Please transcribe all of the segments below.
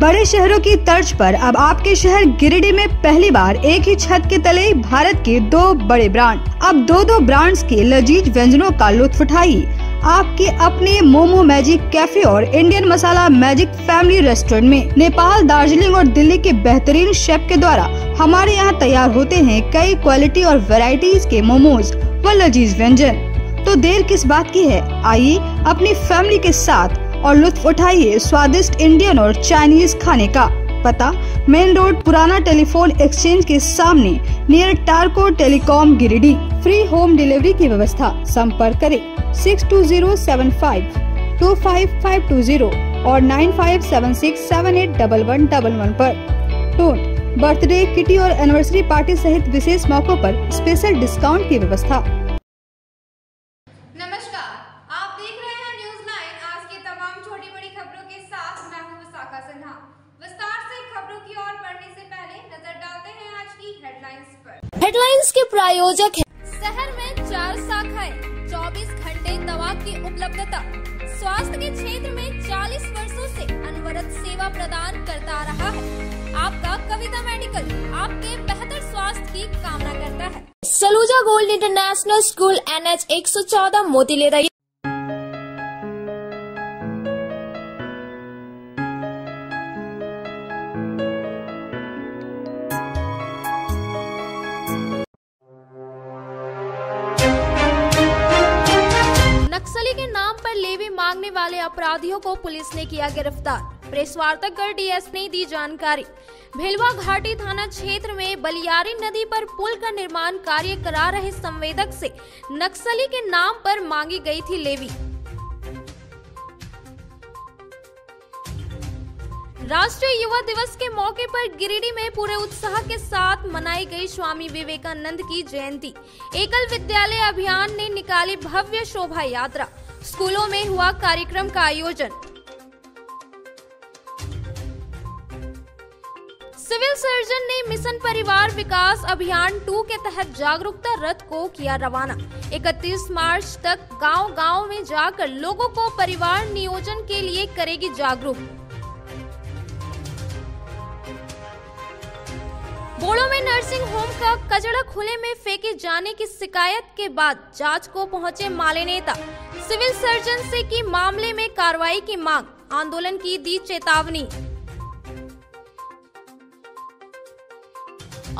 बड़े शहरों की तर्ज पर अब आपके शहर गिरिडीह में पहली बार एक ही छत के तले भारत के 2 बड़े ब्रांड। अब दो ब्रांड्स के लजीज व्यंजनों का लुत्फ उठाइए आपके अपने मोमो मैजिक कैफे और इंडियन मसाला मैजिक फैमिली रेस्टोरेंट में। नेपाल, दार्जिलिंग और दिल्ली के बेहतरीन शेफ के द्वारा हमारे यहाँ तैयार होते हैं कई क्वालिटी और वैरायटीज के मोमोज व लजीज व्यंजन। तो देर किस बात की है, आइए अपनी फैमिली के साथ और लुत्फ उठाइए स्वादिष्ट इंडियन और चाइनीज खाने का। पता मेन रोड, पुराना टेलीफोन एक्सचेंज के सामने, near Tarco telecom, Giridih. Free home delivery की व्यवस्था। संपर्क करें 6207525520 और 9576781111 पर। नोट, बर्थडे, किटी और एनिवर्सरी पार्टी सहित विशेष मौकों पर स्पेशल डिस्काउंट की व्यवस्था। नमस्कार, आप देख रहे हैं न्यूज़ 9। आज की तमाम छोटी बड़ी खबरों के साथ मैं हूं विशाखा सिन्हा। विस्तार से खबरों की ओर बढ़ने से पहले नजर डालते हैं आज की हेडलाइंस पर। हेडलाइंस के प्रायोजक हैं शहर में 4 शाखाएं, 24 घंटे दवा की उपलब्धता। स्वास्थ्य के क्षेत्र में 40 वर्षों से अनवरत सेवा प्रदान करता रहा है। आपका कविता मेडिकल आपके बेहतर स्वास्थ्य की कामना करता है। Saluja gold international school, NH 114, मोतीलेरा। नक्सली के नाम पर लेवी मांगने वाले अपराधियों को पुलिस ने किया गिरफ्तार। प्रेस वार्ता कर डीएसपी ने दी जानकारी। भेलवा घाटी थाना क्षेत्र में बलियारी नदी पर पुल का निर्माण कार्य करा रहे संवेदक से नक्सली के नाम पर मांगी गई थी लेवी। राष्ट्रीय युवा दिवस के मौके पर गिरिडीह में पूरे उत्साह के साथ मनाई गई स्वामी विवेकानंद की जयंती। एकल विद्यालय अभियान ने निकाली भव्य शोभा यात्रा। स्कूलों में हुआ कार्यक्रम का आयोजन। सिविल सर्जन ने मिशन परिवार विकास अभियान 2 के तहत जागरूकता रथ को किया रवाना। 31 मार्च तक गांव-गांव में जाकर लोगों को परिवार नियोजन के लिए करेगी जागरूक। बोड़ो में नर्सिंग होम का कचरा खुले में फेंके जाने की शिकायत के बाद जांच को पहुंचे माले नेता। सिविल सर्जन से की मामले में कार्रवाई की मांग। आंदोलन की दी चेतावनी।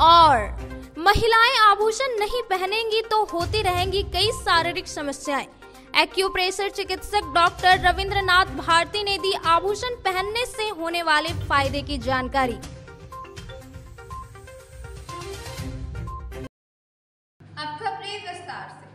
और महिलाएं आभूषण नहीं पहनेंगी तो होती रहेंगी कई शारीरिक समस्याएं। एक्यूप्रेशर चिकित्सक डॉक्टर रविंद्रनाथ भारती ने दी आभूषण पहनने से होने वाले फायदे की जानकारी। अब खबरें विस्तार से।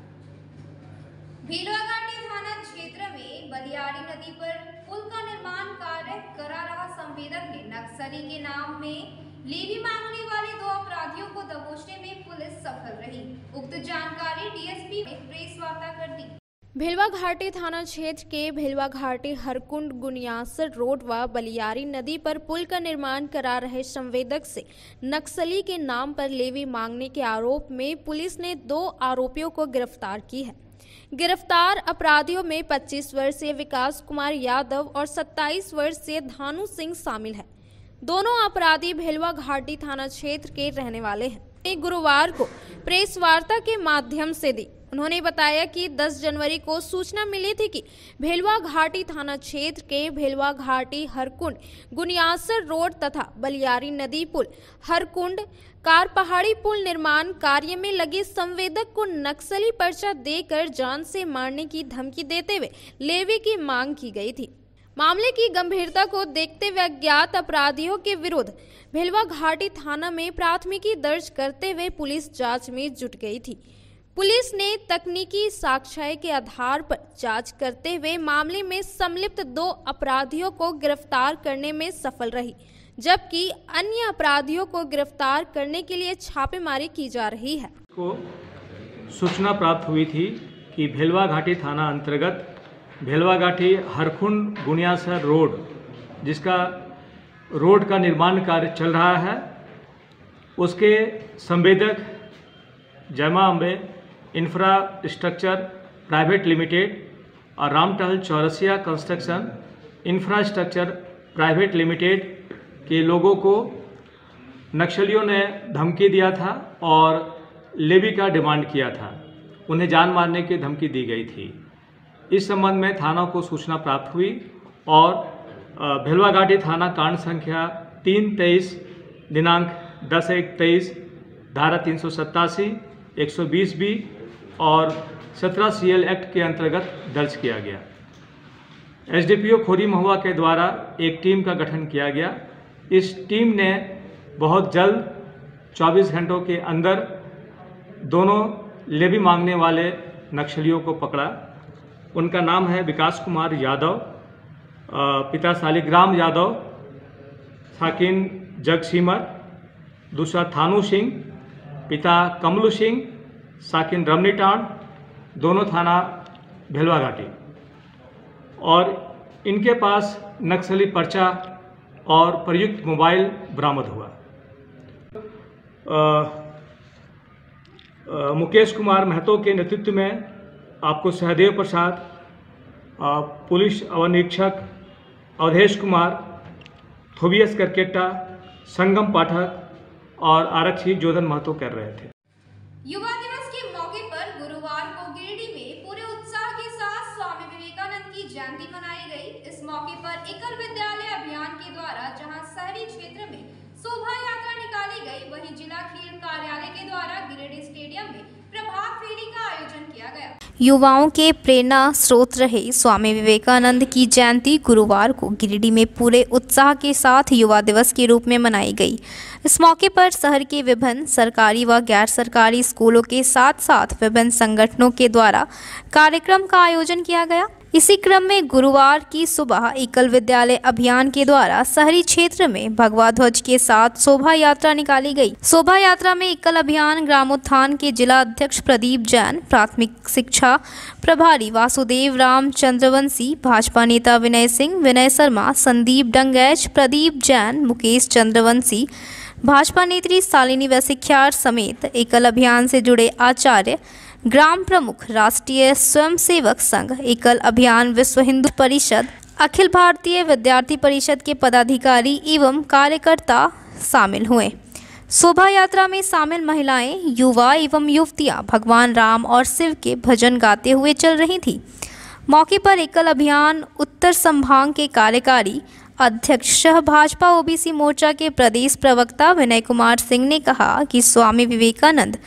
भेलवा घाटी थाना क्षेत्र में बलियारी नदी पर पुल का निर्माण कार्य करा रहा संवेदक ने नक्सली के नाम में लेवी मांगने वाले 2 अपराधियों को दबोचने में पुलिस सफल रही। उक्त जानकारी डीएसपी ने प्रेस वार्ता कर दी। भेलवा घाटी थाना क्षेत्र के भेलवा घाटी हरकुंड गुनियासर रोड व बलियारी नदी पर पुल का निर्माण करा रहे संवेदक से नक्सली के नाम पर लेवी मांगने के आरोप में पुलिस ने 2 आरोपियों को गिरफ्तार की है। गिरफ्तार अपराधियों में 25 वर्षीय विकास कुमार यादव और 27 वर्षीय धानु सिंह शामिल है। दोनों अपराधी भेलवा घाटी थाना क्षेत्र के रहने वाले हैं। गुरुवार को प्रेस वार्ता के माध्यम से दी। उन्होंने बताया कि 10 जनवरी को सूचना मिली थी कि भेलवा घाटी थाना क्षेत्र के भेलवा घाटी हरकुंड गुनियासर रोड तथा बलियारी नदी पुल हरकुंड कार पहाड़ी पुल निर्माण कार्य में लगे संवेदक को नक्सली पर्चा देकर जान से मारने की धमकी देते हुए लेवी की मांग की गई थी। मामले की गंभीरता को देखते हुए अज्ञात अपराधियों के विरुद्ध भेलवा घाटी थाना में प्राथमिकी दर्ज करते हुए पुलिस जांच में जुट गई थी। पुलिस ने तकनीकी साक्ष्य के आधार पर जांच करते हुए मामले में संलिप्त 2 अपराधियों को गिरफ्तार करने में सफल रही, जबकि अन्य अपराधियों को गिरफ्तार करने के लिए छापेमारी की जा रही है। को सूचना प्राप्त हुई थी कि भेलवा घाटी थाना अंतर्गत भेलवा घाटी हरकुंड गुनियासर रोड, जिसका रोड का निर्माण कार्य चल रहा है, उसके संवेदक जयमा अम्बे इंफ्रास्ट्रक्चर प्राइवेट लिमिटेड और Ramtahal Chaurasia construction infrastructure private limited कि लोगों को नक्सलियों ने धमकी दिया था और लेवी का डिमांड किया था, उन्हें जान मारने की धमकी दी गई थी। इस संबंध में थाना को सूचना प्राप्त हुई और भेलवा घाटी थाना कांड संख्या 323 दिनांक 10/1/23 धारा 387, 120B और 17 CL एक्ट के अंतर्गत दर्ज किया गया। SDPO खोरी महुआ के द्वारा एक टीम का गठन किया गया। इस टीम ने बहुत जल्द 24 घंटों के अंदर दोनों लेवी मांगने वाले नक्सलियों को पकड़ा। उनका नाम है विकास कुमार यादव, पिता शालिग्राम यादव, साकिन जगसीमर, दूसरा थानू सिंह, पिता कमलू सिंह, साकिन रमनीटाण, दोनों थाना भेलवा घाटी। और इनके पास नक्सली पर्चा और प्रयुक्त मोबाइल बरामद हुआ। मुकेश कुमार महतो के नेतृत्व में आपको सहदेव प्रसाद, पुलिस अवर अवधेश कुमार, थोबियस करकेटा, संगम पाठक और आरक्षी जोधन महतो कर रहे थे। युवा दिवस के मौके पर गुरुवार को गिरिडीह में पूरे उत्साह के साथ स्वामी विवेकानंद की जयंती मनाई गई। इस मौके पर एकल विद्यालय अभियान के द्वारा जहां शहरी क्षेत्र में शोभा यात्रा निकाली गई, वहीं जिला खेल कार्यालय के द्वारा गिरिडीह स्टेडियम में प्रभात फेरी का आयोजन किया गया। युवाओं के प्रेरणा स्रोत रहे स्वामी विवेकानंद की जयंती गुरुवार को गिरिडीह में पूरे उत्साह के साथ युवा दिवस के रूप में मनाई गई। इस मौके पर शहर के विभिन्न सरकारी व गैर सरकारी स्कूलों के साथ साथ विभिन्न संगठनों के द्वारा कार्यक्रम का आयोजन किया गया। इसी क्रम में गुरुवार की सुबह एकल विद्यालय अभियान के द्वारा शहरी क्षेत्र में भगवा ध्वज के साथ शोभा यात्रा निकाली गई। शोभा यात्रा में एकल अभियान ग्रामोत्थान के जिला अध्यक्ष प्रदीप जैन, प्राथमिक शिक्षा प्रभारी वासुदेव राम चंद्रवंशी, भाजपा नेता विनय सिंह, विनय शर्मा, संदीप डंगैच, प्रदीप जैन, मुकेश चंद्रवंशी, भाजपा नेत्री शालिनी वैशिख्यार समेत एकल अभियान से जुड़े आचार्य, ग्राम प्रमुख, राष्ट्रीय स्वयंसेवक संघ, एकल अभियान विश्व हिंदू परिषद, अखिल भारतीय विद्यार्थी परिषद के पदाधिकारी एवं कार्यकर्ता शामिल हुए। शोभा यात्रा में शामिल महिलाएं, युवा एवं युवतियां भगवान राम और शिव के भजन गाते हुए चल रही थी। मौके पर एकल अभियान उत्तर संभाग के कार्यकारी अध्यक्ष सह भाजपा ओबीसी मोर्चा के प्रदेश प्रवक्ता विनय कुमार सिंह ने कहा कि स्वामी विवेकानंद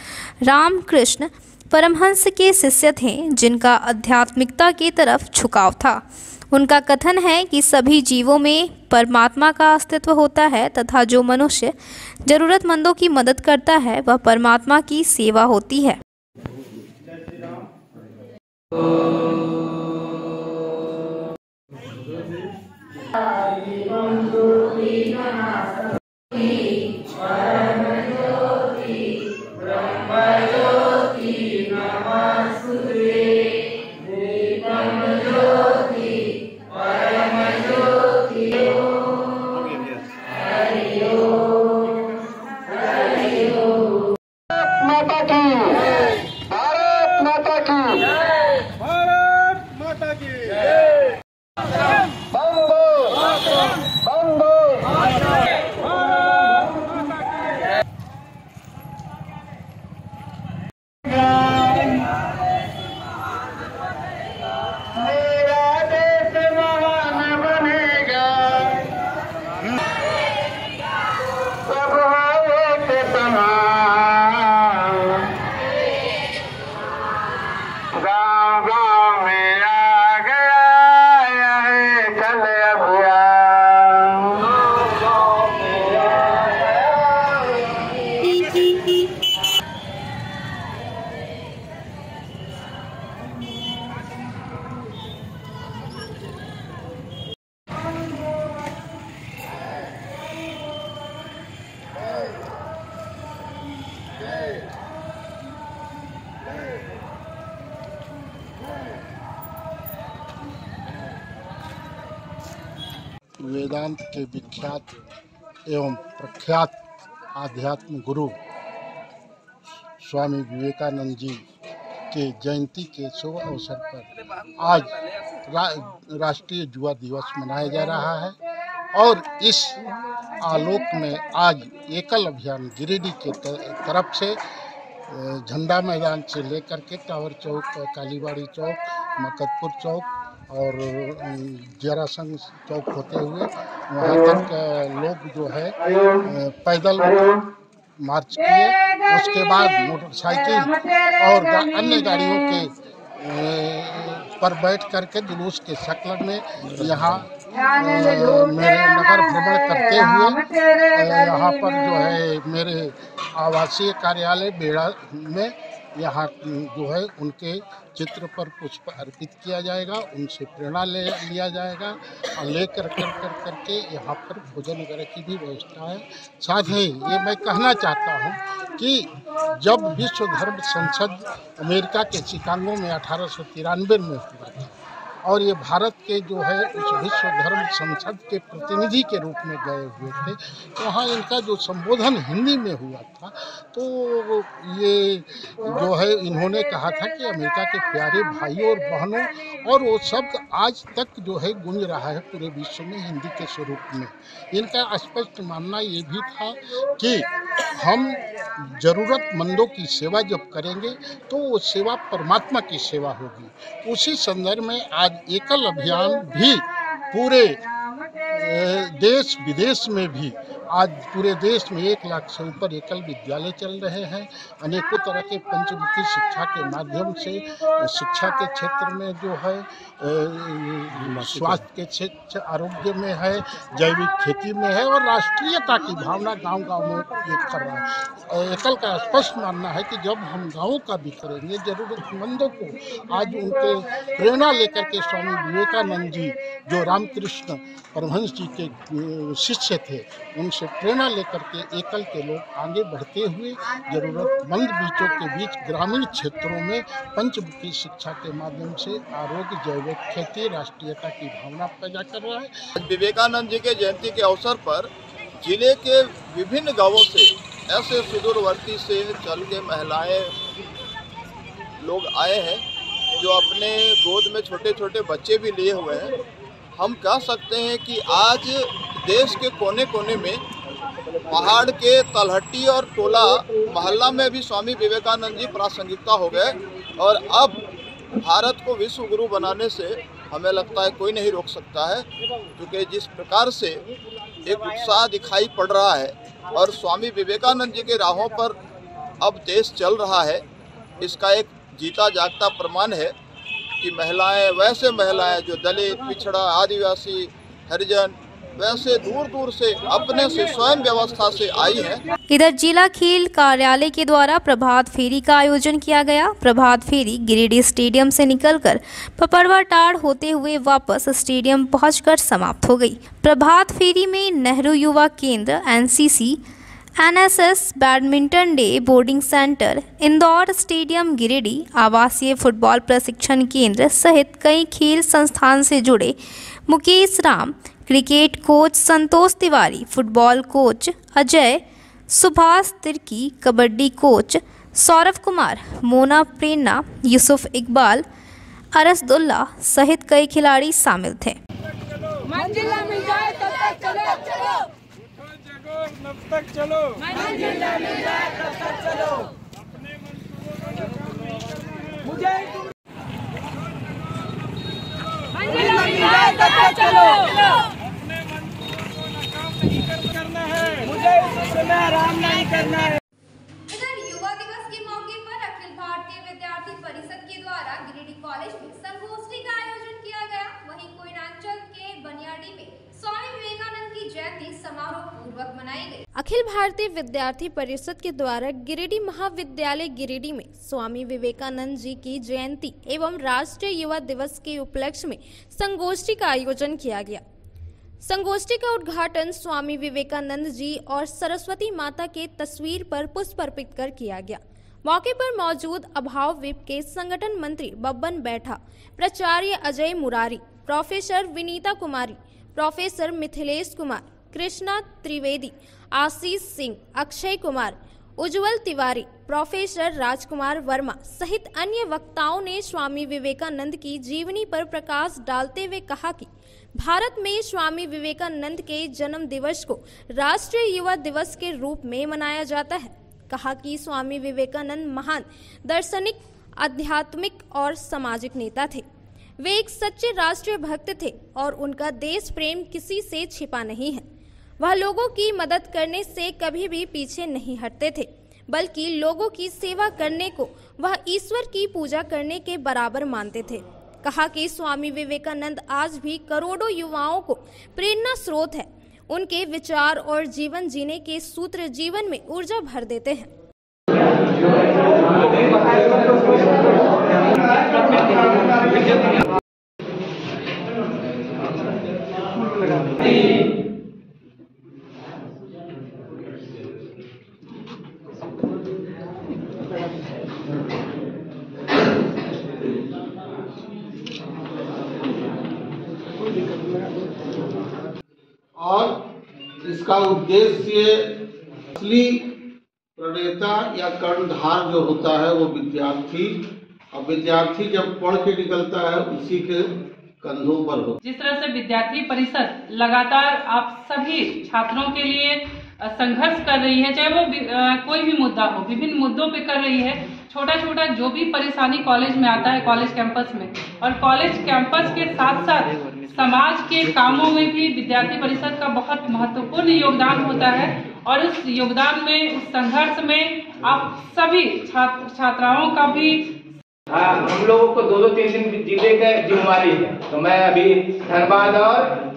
रामकृष्ण परमहंस के शिष्य थे, जिनका आध्यात्मिकता की तरफ झुकाव था। उनका कथन है कि सभी जीवों में परमात्मा का अस्तित्व होता है तथा जो मनुष्य जरूरतमंदों की मदद करता है वह परमात्मा की सेवा होती है। वेदांत के विख्यात एवं प्रख्यात आध्यात्म गुरु स्वामी विवेकानंद जी के जयंती के शुभ अवसर पर आज राष्ट्रीय युवा दिवस मनाया जा रहा है। और इस आलोक में आज एकल अभियान गिरिडीह के तरफ से झंडा मैदान से लेकर के टावर चौक, कालीबाड़ी चौक, मकतपुर चौक और जरासंघ चौक होते हुए वहाँ तक लोग जो है पैदल मार्च किए। उसके बाद मोटरसाइकिल और अन्य गाड़ियों के पर बैठ करके जुलूस के शक्ल में यहाँ मेरे नगर भ्रमण करते हुए यहाँ पर जो है मेरे आवासीय कार्यालय बेड़ा में यहाँ जो है उनके चित्र पर पुष्प अर्पित किया जाएगा, उनसे प्रेरणा लिया जाएगा और लेकर करके यहाँ पर भोजन वगैरह की भी व्यवस्था है। साथ ही ये मैं कहना चाहता हूँ कि जब विश्व धर्म संसद अमेरिका के शिकागो में 1893 में हुआ था और ये भारत के जो है उस विश्व धर्म संसद के प्रतिनिधि के रूप में गए हुए थे, तो वहाँ इनका जो संबोधन हिंदी में हुआ था तो ये जो है इन्होंने कहा था कि अमेरिका के प्यारे भाइयों और बहनों, और वो शब्द आज तक जो है गूंज रहा है पूरे विश्व में हिंदी के स्वरूप में। इनका स्पष्ट मानना ये भी था कि हम ज़रूरतमंदों की सेवा जब करेंगे तो वो सेवा परमात्मा की सेवा होगी। उसी संदर्भ में आज एकल अभियान भी पूरे देश विदेश में भी आज पूरे देश में 1 लाख से ऊपर एकल विद्यालय चल रहे हैं। अनेकों तरह के पंचमुखी शिक्षा के माध्यम से शिक्षा के क्षेत्र में जो है स्वास्थ्य के क्षेत्र, आरोग्य में है, जैविक खेती में है और राष्ट्रीयता की भावना गांव-गांव में एक कर रहा है। एकल का स्पष्ट मानना है कि जब हम गाँवों का भी करेंगे, जरूरतमंदों को आज उनके प्रेरणा लेकर के स्वामी विवेकानंद जी जो रामकृष्ण परमहंस जी के शिष्य थे, उनसे प्रेरणा लेकर के एकल के लोग आगे बढ़ते हुए जरूरतमंद बीचों के बीच ग्रामीण क्षेत्रों में पंचमुखी शिक्षा के माध्यम से आरोग्य, जैविक खेती, राष्ट्रीयता की भावना पैदा कर रहा है। विवेकानंद जी के जयंती के अवसर पर जिले के विभिन्न गांवों से ऐसे सुदूरवर्ती से चल के महिलाएं लोग आए हैं जो अपने गोद में छोटे छोटे बच्चे भी लिए हुए हैं। हम कह सकते हैं कि आज देश के कोने कोने में पहाड़ के तलहटी और टोला मोहल्ला में भी स्वामी विवेकानंद जी प्रासंगिकता हो गए और अब भारत को विश्व गुरु बनाने से हमें लगता है कोई नहीं रोक सकता है, क्योंकि जिस प्रकार से एक उत्साह दिखाई पड़ रहा है और स्वामी विवेकानंद जी के राहों पर अब देश चल रहा है, इसका एक जीता जागता प्रमाण है कि महिलाएं जो दलित, पिछड़ा, आदिवासी, हरिजन वैसे दूर दूर से अपने से स्वयं व्यवस्था से आई हैं। इधर जिला खेल कार्यालय के द्वारा प्रभात फेरी का आयोजन किया गया। प्रभात फेरी गिरिडीह स्टेडियम से निकलकर पपरवाटाड़ होते हुए वापस स्टेडियम पहुंचकर समाप्त हो गई। प्रभात फेरी में नेहरू युवा केंद्र, NCC, NSS, badminton day, boarding centre, Indore stadium Giridih, आवासीय फुटबॉल प्रशिक्षण केंद्र सहित कई खेल संस्थान से जुड़े Mukesh Ram, cricket coach Santosh Tiwari, football coach Ajay, Subhash Tirkey, kabaddi coach Saurabh Kumar, Mona Prerna, Yusuf Iqbal, Arsadullah सहित कई खिलाड़ी शामिल थे। तब तक चलो, मंजिल ना मिल जाए तब तक चलो, अपने मंसूबों का काम नहीं करना है, मुझे मंजिल ना मिल जाए तब तक चलो, अपने मंसूबों को नाकाम नहीं करना है, मुझे इस समय आराम नहीं करना है। इधर युवा दिवस के मौके पर अखिल भारतीय विद्यार्थी परिषद के द्वारा गिरिडीह कॉलेज में संगोष्ठी का आयोजन किया गया। वहीं कोयनांचल के बनियाडी में स्वामी विवेकानंद की जयंती समारोह पूर्वक मनाई गई। अखिल भारतीय विद्यार्थी परिषद के द्वारा गिरिडीह महाविद्यालय गिरिडीह में स्वामी विवेकानंद जी की जयंती एवं राष्ट्रीय युवा दिवस के उपलक्ष्य में संगोष्ठी का आयोजन किया गया। संगोष्ठी का उद्घाटन स्वामी विवेकानंद जी और सरस्वती माता के तस्वीर पर पुष्प अर्पित कर किया गया। मौके पर मौजूद अभाव विप के संगठन मंत्री बब्बन बैठा, प्राचार्य अजय मुरारी, प्रोफेसर विनीता कुमारी, प्रोफेसर मिथिलेश कुमार, कृष्णा त्रिवेदी, आशीष सिंह, अक्षय कुमार, उज्जवल तिवारी, प्रोफेसर राजकुमार वर्मा सहित अन्य वक्ताओं ने स्वामी विवेकानंद की जीवनी पर प्रकाश डालते हुए कहा कि भारत में स्वामी विवेकानंद के जन्म दिवस को राष्ट्रीय युवा दिवस के रूप में मनाया जाता है। कहा कि स्वामी विवेकानंद महान दार्शनिक, आध्यात्मिक और सामाजिक नेता थे। वे एक सच्चे राष्ट्रीय भक्त थे और उनका देश प्रेम किसी से छिपा नहीं है। वह लोगों की मदद करने से कभी भी पीछे नहीं हटते थे, बल्कि लोगों की सेवा करने को वह ईश्वर की पूजा करने के बराबर मानते थे। कहा कि स्वामी विवेकानंद आज भी करोड़ों युवाओं को प्रेरणा स्रोत है। उनके विचार और जीवन जीने के सूत्र जीवन में ऊर्जा भर देते हैं। और इसका उद्देश्य असली प्रणेता या कर्णधार जो होता है वो विद्यार्थी, और विद्यार्थी जब पढ़ के निकलता है उसी के कंधों पर हो। जिस तरह से विद्यार्थी परिषद लगातार आप सभी छात्रों के लिए संघर्ष कर रही है, चाहे वो कोई भी मुद्दा हो, विभिन्न मुद्दों पे कर रही है। छोटा छोटा जो भी परेशानी कॉलेज में आता है, कॉलेज कैंपस में, और कॉलेज कैंपस के साथ साथ समाज के कामों में भी विद्यार्थी परिषद का बहुत महत्वपूर्ण योगदान होता है। और उस योगदान में, उस संघर्ष में आप सभी छात्राओं का भी हम लोगों को 2-3 दिन जीने का जिम्मेवारी है। तो मैं अभी धनबाद और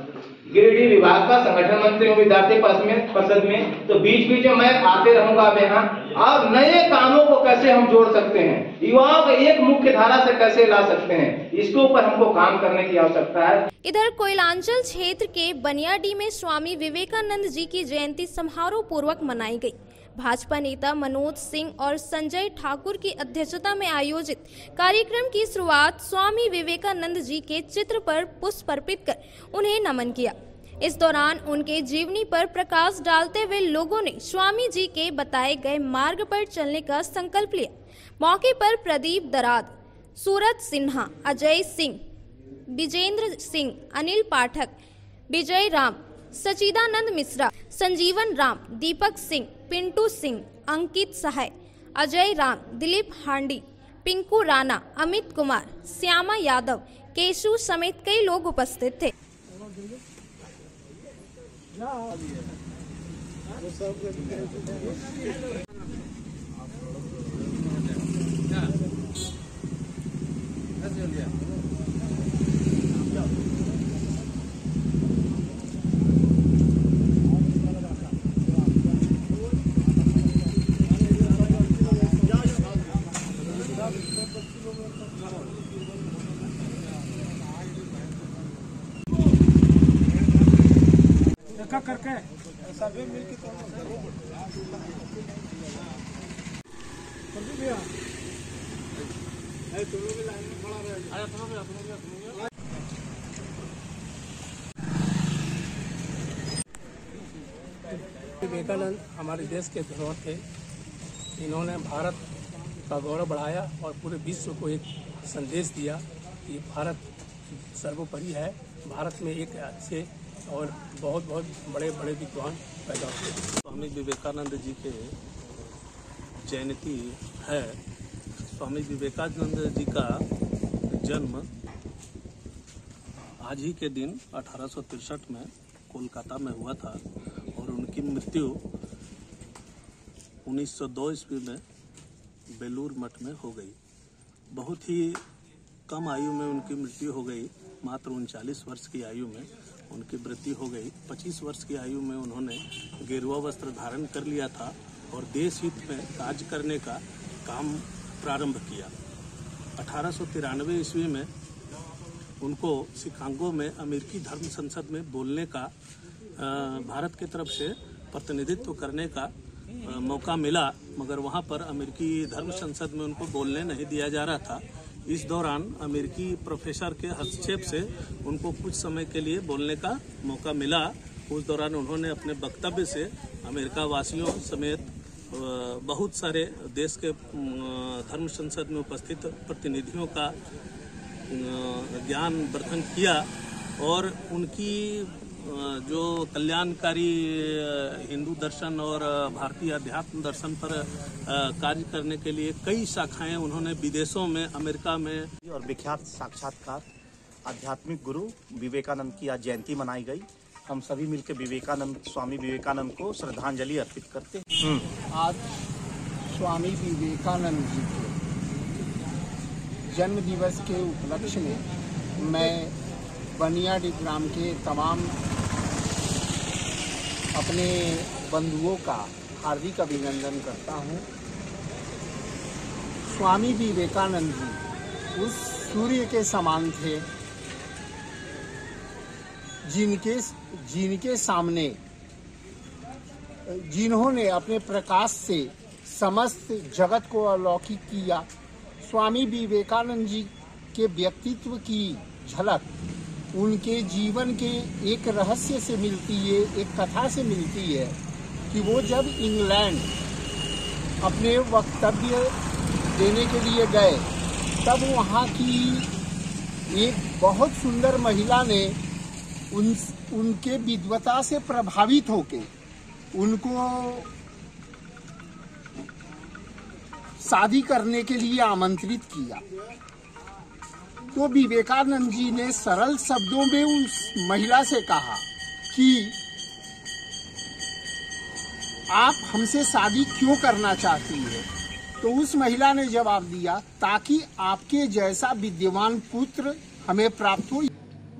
गिरिडीह विभाग का संगठन मंत्री हूँ विद्यार्थी परिषद में, तो बीच बीच में मैं आते रहूंगा अब यहाँ। और नए कामों को कैसे हम जोड़ सकते हैं, युवाओं को एक मुख्य धारा से कैसे ला सकते हैं, इसके ऊपर हमको काम करने की आवश्यकता है। इधर कोयलांचल क्षेत्र के बनियाडी में स्वामी विवेकानंद जी की जयंती समारोह पूर्वक मनाई गई। भाजपा नेता मनोज सिंह और संजय ठाकुर की अध्यक्षता में आयोजित कार्यक्रम की शुरुआत स्वामी विवेकानंद जी के चित्र पर पुष्प अर्पित कर उन्हें नमन किया। इस दौरान उनके जीवनी पर प्रकाश डालते हुए लोगों ने स्वामी जी के बताए गए मार्ग पर चलने का संकल्प लिया। मौके पर प्रदीप दराद, सूरज सिन्हा, अजय सिंह, विजेंद्र सिंह, अनिल पाठक, विजय राम, सचिदानंद मिश्रा, संजीवन राम, दीपक सिंह, पिंटू सिंह, अंकित सहाय, अजय राम, दिलीप हांडी, पिंकू राणा, अमित कुमार, श्यामा यादव, केशु समेत कई लोग उपस्थित थे। करके सभी मिलके विवेकानंद हमारे देश के धरोहर थे। इन्होंने भारत का गौरव बढ़ाया और पूरे विश्व को एक संदेश दिया कि भारत सर्वोपरि है। भारत में एक अच्छे और बहुत बड़े बड़े विद्वान पैदा हुए। स्वामी विवेकानंद जी के जयंती है। स्वामी विवेकानंद जी का जन्म आज ही के दिन 1863 में कोलकाता में हुआ था और उनकी मृत्यु 1902 ईस्वी में बेलूर मठ में हो गई। बहुत ही कम आयु में उनकी मृत्यु हो गई। मात्र 39 वर्ष की आयु में उनकी मृत्यु हो गई। 25 वर्ष की आयु में उन्होंने गेरुआ वस्त्र धारण कर लिया था और देश हित में कार्य करने का काम प्रारंभ किया। 1893 ईस्वी में उनको शिकागो में अमेरिकी धर्म संसद में बोलने का भारत की तरफ से प्रतिनिधित्व करने का मौका मिला, मगर वहां पर अमेरिकी धर्म संसद में उनको बोलने नहीं दिया जा रहा था। इस दौरान अमेरिकी प्रोफेसर के हस्तक्षेप से उनको कुछ समय के लिए बोलने का मौका मिला। उस दौरान उन्होंने अपने वक्तव्य से अमेरिका वासियों समेत बहुत सारे देश के धर्म संसद में उपस्थित प्रतिनिधियों का ज्ञान वर्धन किया और उनकी जो कल्याणकारी हिंदू दर्शन और भारतीय अध्यात्म दर्शन पर कार्य करने के लिए कई शाखाएं उन्होंने विदेशों में, अमेरिका में। और विख्यात साक्षात्कार आध्यात्मिक गुरु विवेकानंद की आज जयंती मनाई गई। हम सभी मिलकर स्वामी विवेकानंद को श्रद्धांजलि अर्पित करते हैं। आज स्वामी विवेकानंद जी के जन्म दिवस के उपलक्ष्य में मैं बनियाडी ग्राम के तमाम अपने बंधुओं का हार्दिक अभिनंदन करता हूं। स्वामी विवेकानंद जी उस सूर्य के समान थे जिनके सामने जिन्होंने अपने प्रकाश से समस्त जगत को अलौकिक किया। स्वामी विवेकानंद जी के व्यक्तित्व की झलक उनके जीवन के एक रहस्य से मिलती है, एक कथा से मिलती है कि वो जब इंग्लैंड अपने वक्तव्य देने के लिए गए तब वहाँ की एक बहुत सुंदर महिला ने उनके विद्वता से प्रभावित होके उनको शादी करने के लिए आमंत्रित किया। तो विवेकानंद जी ने सरल शब्दों में उस महिला से कहा कि आप हमसे शादी क्यों करना चाहती है? तो उस महिला ने जवाब दिया, ताकि आपके जैसा विद्वान पुत्र हमें प्राप्त हो।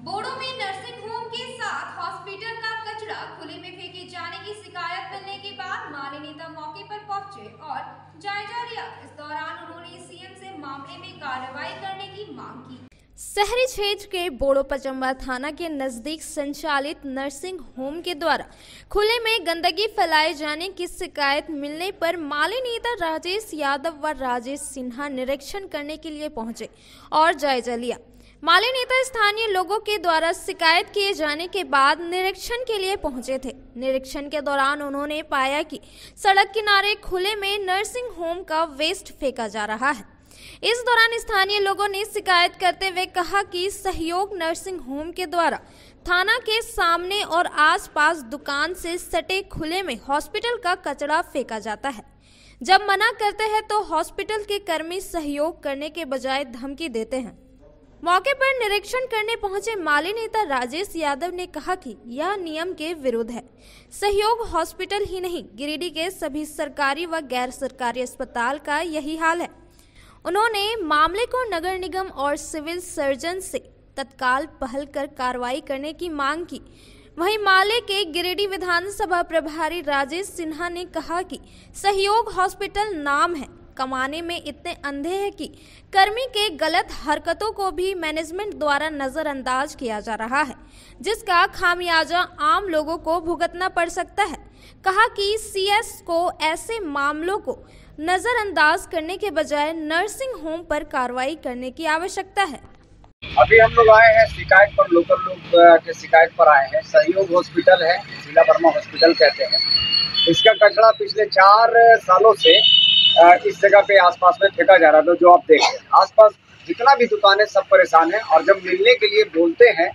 बोड़ो में नर्सिंग होम के साथ हॉस्पिटल का कचरा खुले में फेंके जाने की शिकायत मिलने के बाद माले नेता मौके पर पहुंचे और जायजा लिया। इस दौरान उन्होंने सीएम से मामले में कार्रवाई करने की मांग की। शहरी क्षेत्र के बोड़ो पचम्बा थाना के नजदीक संचालित नर्सिंग होम के द्वारा खुले में गंदगी फैलाए जाने की शिकायत मिलने पर माले नेता राजेश यादव व राजेश सिन्हा निरीक्षण करने के लिए पहुंचे और जायजा लिया। माले नेता स्थानीय लोगों के द्वारा शिकायत किए जाने के बाद निरीक्षण के लिए पहुंचे थे। निरीक्षण के दौरान उन्होंने पाया कि सड़क किनारे खुले में नर्सिंग होम का वेस्ट फेंका जा रहा है। इस दौरान स्थानीय लोगों ने शिकायत करते हुए कहा कि सहयोग नर्सिंग होम के द्वारा थाना के सामने और आसपास दुकान से सटे खुले में हॉस्पिटल का कचरा फेंका जाता है। जब मना करते हैं तो हॉस्पिटल के कर्मी सहयोग करने के बजाय धमकी देते हैं। मौके पर निरीक्षण करने पहुंचे माली नेता राजेश यादव ने कहा कि यह नियम के विरुद्ध है। सहयोग हॉस्पिटल ही नहीं, गिरिडीह के सभी सरकारी व गैर सरकारी अस्पताल का यही हाल है। उन्होंने मामले को नगर निगम और सिविल सर्जन से तत्काल पहल कर कार्रवाई करने की मांग की। वहीं माले के गिरिडीह विधानसभा प्रभारी राजेश सिन्हा ने कहा कि सहयोग हॉस्पिटल नाम है, कमाने में इतने अंधे हैं कि कर्मी के गलत हरकतों को भी मैनेजमेंट द्वारा नजरअंदाज किया जा रहा है, जिसका खामियाजा आम लोगों को भुगतना पड़ सकता है। कहा कि सीएस को ऐसे मामलों को नजरअंदाज करने के बजाय नर्सिंग होम पर कार्रवाई करने की आवश्यकता है। अभी हम लोग आए हैं शिकायत पर, लोकल लोग के शिकायत पर आए हैं। सहयोग हॉस्पिटल है, शीला वर्मा हॉस्पिटल कहते हैं। इसका कचरा पिछले 4 सालों से इस जगह पे आसपास में फेंका जा रहा था। जो आप देख रहे हैं आसपास जितना भी दुकानें सब परेशान हैं, और जब मिलने के लिए बोलते हैं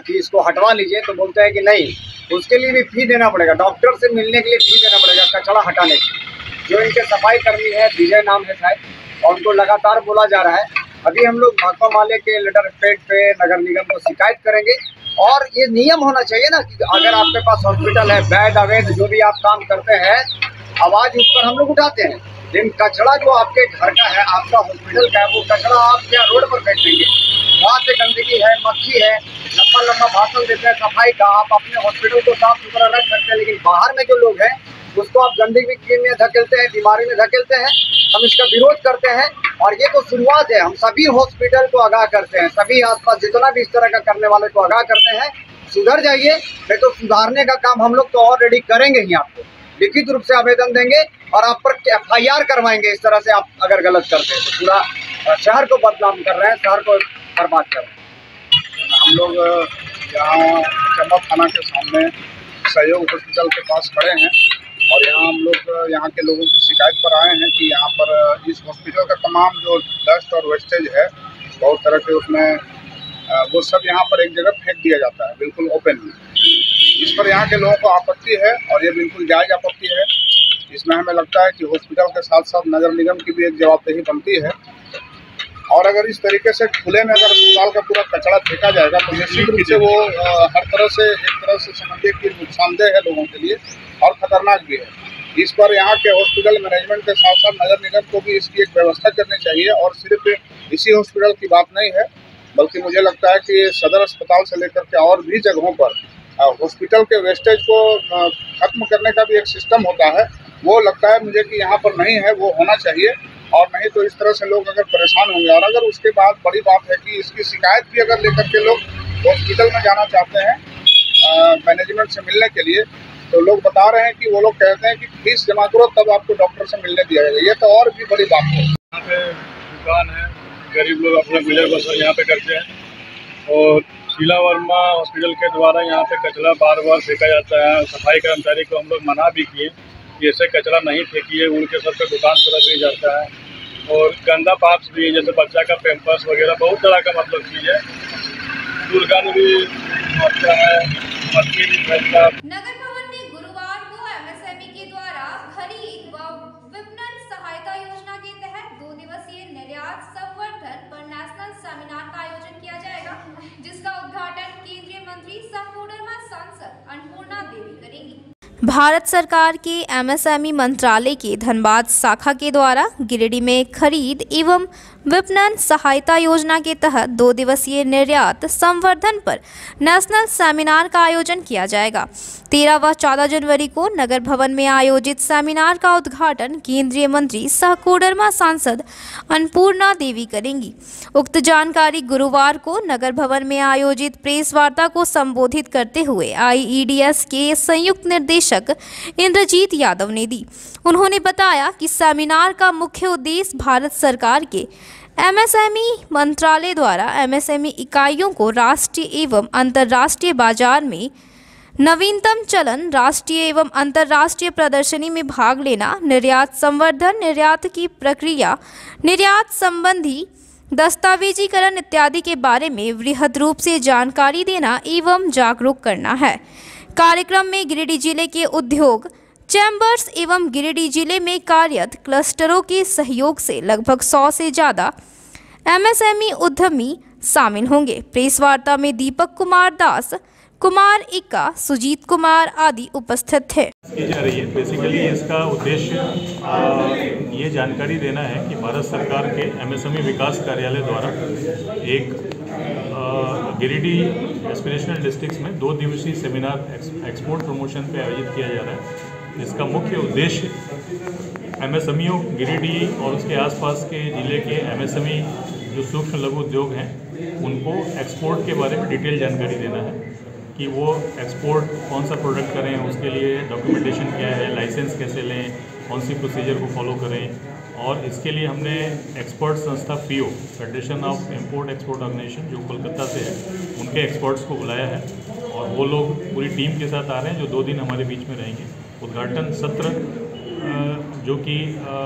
कि इसको हटवा लीजिए तो बोलते हैं कि नहीं, उसके लिए भी फी देना पड़ेगा। डॉक्टर से मिलने के लिए फी देना पड़ेगा कचरा हटाने के। जो इनके सफाई कर्मी है, विजय नाम है शायद, और उनको लगातार बोला जा रहा है। अभी हम लोग भाकपा माले के लेटर पेड पे नगर निगम को शिकायत करेंगे। और ये नियम होना चाहिए ना कि अगर आपके पास हॉस्पिटल है, वैध अवैध जो भी आप काम करते हैं, आवाज उस पर हम लोग उठाते हैं। लेकिन कचरा जो आपके घर का है, आपका हॉस्पिटल का है, वो कचरा आप क्या रोड पर फेंक देंगे? वहाँ से गंदगी है, मक्खी है, लंबा लंबा भाषण देते हैं सफाई का। आप अपने हॉस्पिटल को साफ सुथरा रख सकते हैं, लेकिन बाहर में जो लोग हैं उसको आप गंदगी में धकेलते हैं, बीमारी में धकेलते हैं। हम इसका विरोध करते हैं और ये तो शुरुआत है। हम सभी हॉस्पिटल को आगाह करते हैं, सभी आसपास जितना भी इस तरह का करने वाले को आगाह करते हैं, सुधर जाइए। नहीं तो सुधारने का काम हम लोग तो ऑलरेडी करेंगे ही। आपको लिखित रूप से आवेदन देंगे और आप पर FIR करवाएंगे। इस तरह से आप अगर गलत करते हैं तो पूरा शहर को बदनाम कर रहे हैं, शहर को बर्बाद कर रहे हैं। हम लोग यहाँ चंबा थाना के सामने सहयोग हॉस्पिटल के पास खड़े हैं और यहाँ हम लोग यहाँ के लोगों की शिकायत पर आए हैं कि यहाँ पर इस हॉस्पिटल का तमाम जो डस्ट और वेस्टेज है बहुत तरह के उसमें वो सब यहाँ पर एक जगह फेंक दिया जाता है बिल्कुल ओपन। इस पर यहाँ के लोगों को आपत्ति है और ये बिल्कुल जायज़ आपत्ति है। इसमें हमें लगता है कि हॉस्पिटल के साथ साथ नगर निगम की भी एक जवाबदेही बनती है और अगर इस तरीके से खुले में अगर अस्पताल का पूरा कचरा फेंका जाएगा तो निश्चित रूप से वो हर तरह से एक तरह से समझिए कि नुकसानदेह है लोगों के लिए और ख़तरनाक भी है। इस पर यहाँ के हॉस्पिटल मैनेजमेंट के साथ साथ नगर निगम को भी इसकी एक व्यवस्था करनी चाहिए और सिर्फ इसी हॉस्पिटल की बात नहीं है बल्कि मुझे लगता है कि सदर अस्पताल से लेकर के और भी जगहों पर हॉस्पिटल के वेस्टेज को खत्म करने का भी एक सिस्टम होता है, वो लगता है मुझे कि यहाँ पर नहीं है, वो होना चाहिए। और नहीं तो इस तरह से लोग अगर परेशान होंगे और अगर उसके बाद बड़ी बात है कि इसकी शिकायत भी अगर लेकर के लोग हॉस्पिटल में जाना चाहते हैं मैनेजमेंट से मिलने के लिए तो लोग बता रहे हैं कि वो लोग कहते हैं कि फीस जमा करो तब आपको डॉक्टर से मिलने दिया जाएगा। ये तो और भी बड़ी बात है। यहाँ पे दुकान है, गरीब लोग अपना गुजर बसर यहाँ पे करते हैं और शीला वर्मा हॉस्पिटल के द्वारा यहाँ पे कचरा बार बार फेंका जाता है। सफाई कर्मचारी को हम लोग मना भी किए कि ऐसे कचरा नहीं फेंकिए, उनके सर पे दुकान पर रख दी जाता है और गंदा पार्ट्स भी जैसे बच्चा का पैम्पर्स वगैरह बहुत तरह का मतलब चीज़ है। दुर्गंध भी आता है, मछली भी फैलता है। नगर भवन में गुरुवार को एमएसएमई के द्वारा खरीद व विपणन सहायता योजना के तहत 2 दिवसीय निर्यात संवर्धन पर नेशनल सेमिनार का आयोजन किया जाएगा, जिसका उद्घाटन केंद्रीय मंत्री सह कोडरमा सांसद अन्नपूर्णा देवी करेंगी। भारत सरकार के एमएसएमई मंत्रालय के धनबाद शाखा के द्वारा गिरिडीह में खरीद एवं विपणन सहायता योजना के तहत 2 दिवसीय निर्यात संवर्धन पर नेशनल सेमिनार का आयोजन किया जाएगा। 13 व 14 जनवरी को नगर भवन में आयोजित सेमिनार का उद्घाटन केंद्रीय मंत्री सह कोडरमा सांसद अन्नपूर्णा देवी करेंगी। उक्त जानकारी गुरुवार को नगर भवन में आयोजित प्रेस वार्ता को संबोधित करते हुए IEDS के संयुक्त निर्देशक इंद्रजीत यादव ने दी। उन्होंने बताया कि सेमिनार का मुख्य उद्देश्य भारत सरकार के एमएसएमई मंत्रालय द्वारा एमएसएमई इकाइयों को राष्ट्रीय एवं अंतर्राष्ट्रीय बाजार में नवीनतम चलन, राष्ट्रीय एवं अंतर्राष्ट्रीय प्रदर्शनी में भाग लेना, निर्यात संवर्धन, निर्यात की प्रक्रिया, निर्यात संबंधी दस्तावेजीकरण इत्यादि के बारे में वृहद रूप से जानकारी देना एवं जागरूक करना है। कार्यक्रम में गिरिडीह जिले के उद्योग चैम्बर्स एवं गिरिडीह जिले में कार्यरत क्लस्टरों के सहयोग से लगभग 100 से ज़्यादा एमएसएमई उद्यमी शामिल होंगे। प्रेस वार्ता में दीपक कुमार दास, कुमार इक्का, सुजीत कुमार आदि उपस्थित थे। की जा रही है बेसिकली इसका उद्देश्य ये जानकारी देना है कि भारत सरकार के एमएसएमई विकास कार्यालय द्वारा एक गिरिडीह एस्पिरेशनल डिस्ट्रिक्ट्स में 2 दिवसीय सेमिनार एक्सपोर्ट प्रमोशन पे आयोजित किया जा रहा है। इसका मुख्य उद्देश्य एमएसएमईओं गिरिडीह और उसके आसपास के ज़िले के एमएसएमई जो सूक्ष्म लघु उद्योग हैं उनको एक्सपोर्ट के बारे में डिटेल जानकारी देना है कि वो एक्सपोर्ट कौन सा प्रोडक्ट करें, उसके लिए डॉक्यूमेंटेशन क्या है, लाइसेंस कैसे लें, कौन सी प्रोसीजर को फॉलो करें। और इसके लिए हमने एक्सपर्ट संस्था FIO federation of import export organisation जो कोलकाता से है उनके एक्सपर्ट्स को बुलाया है और वो लोग पूरी टीम के साथ आ रहे हैं जो 2 दिन हमारे बीच में रहेंगे। उद्घाटन सत्र जो कि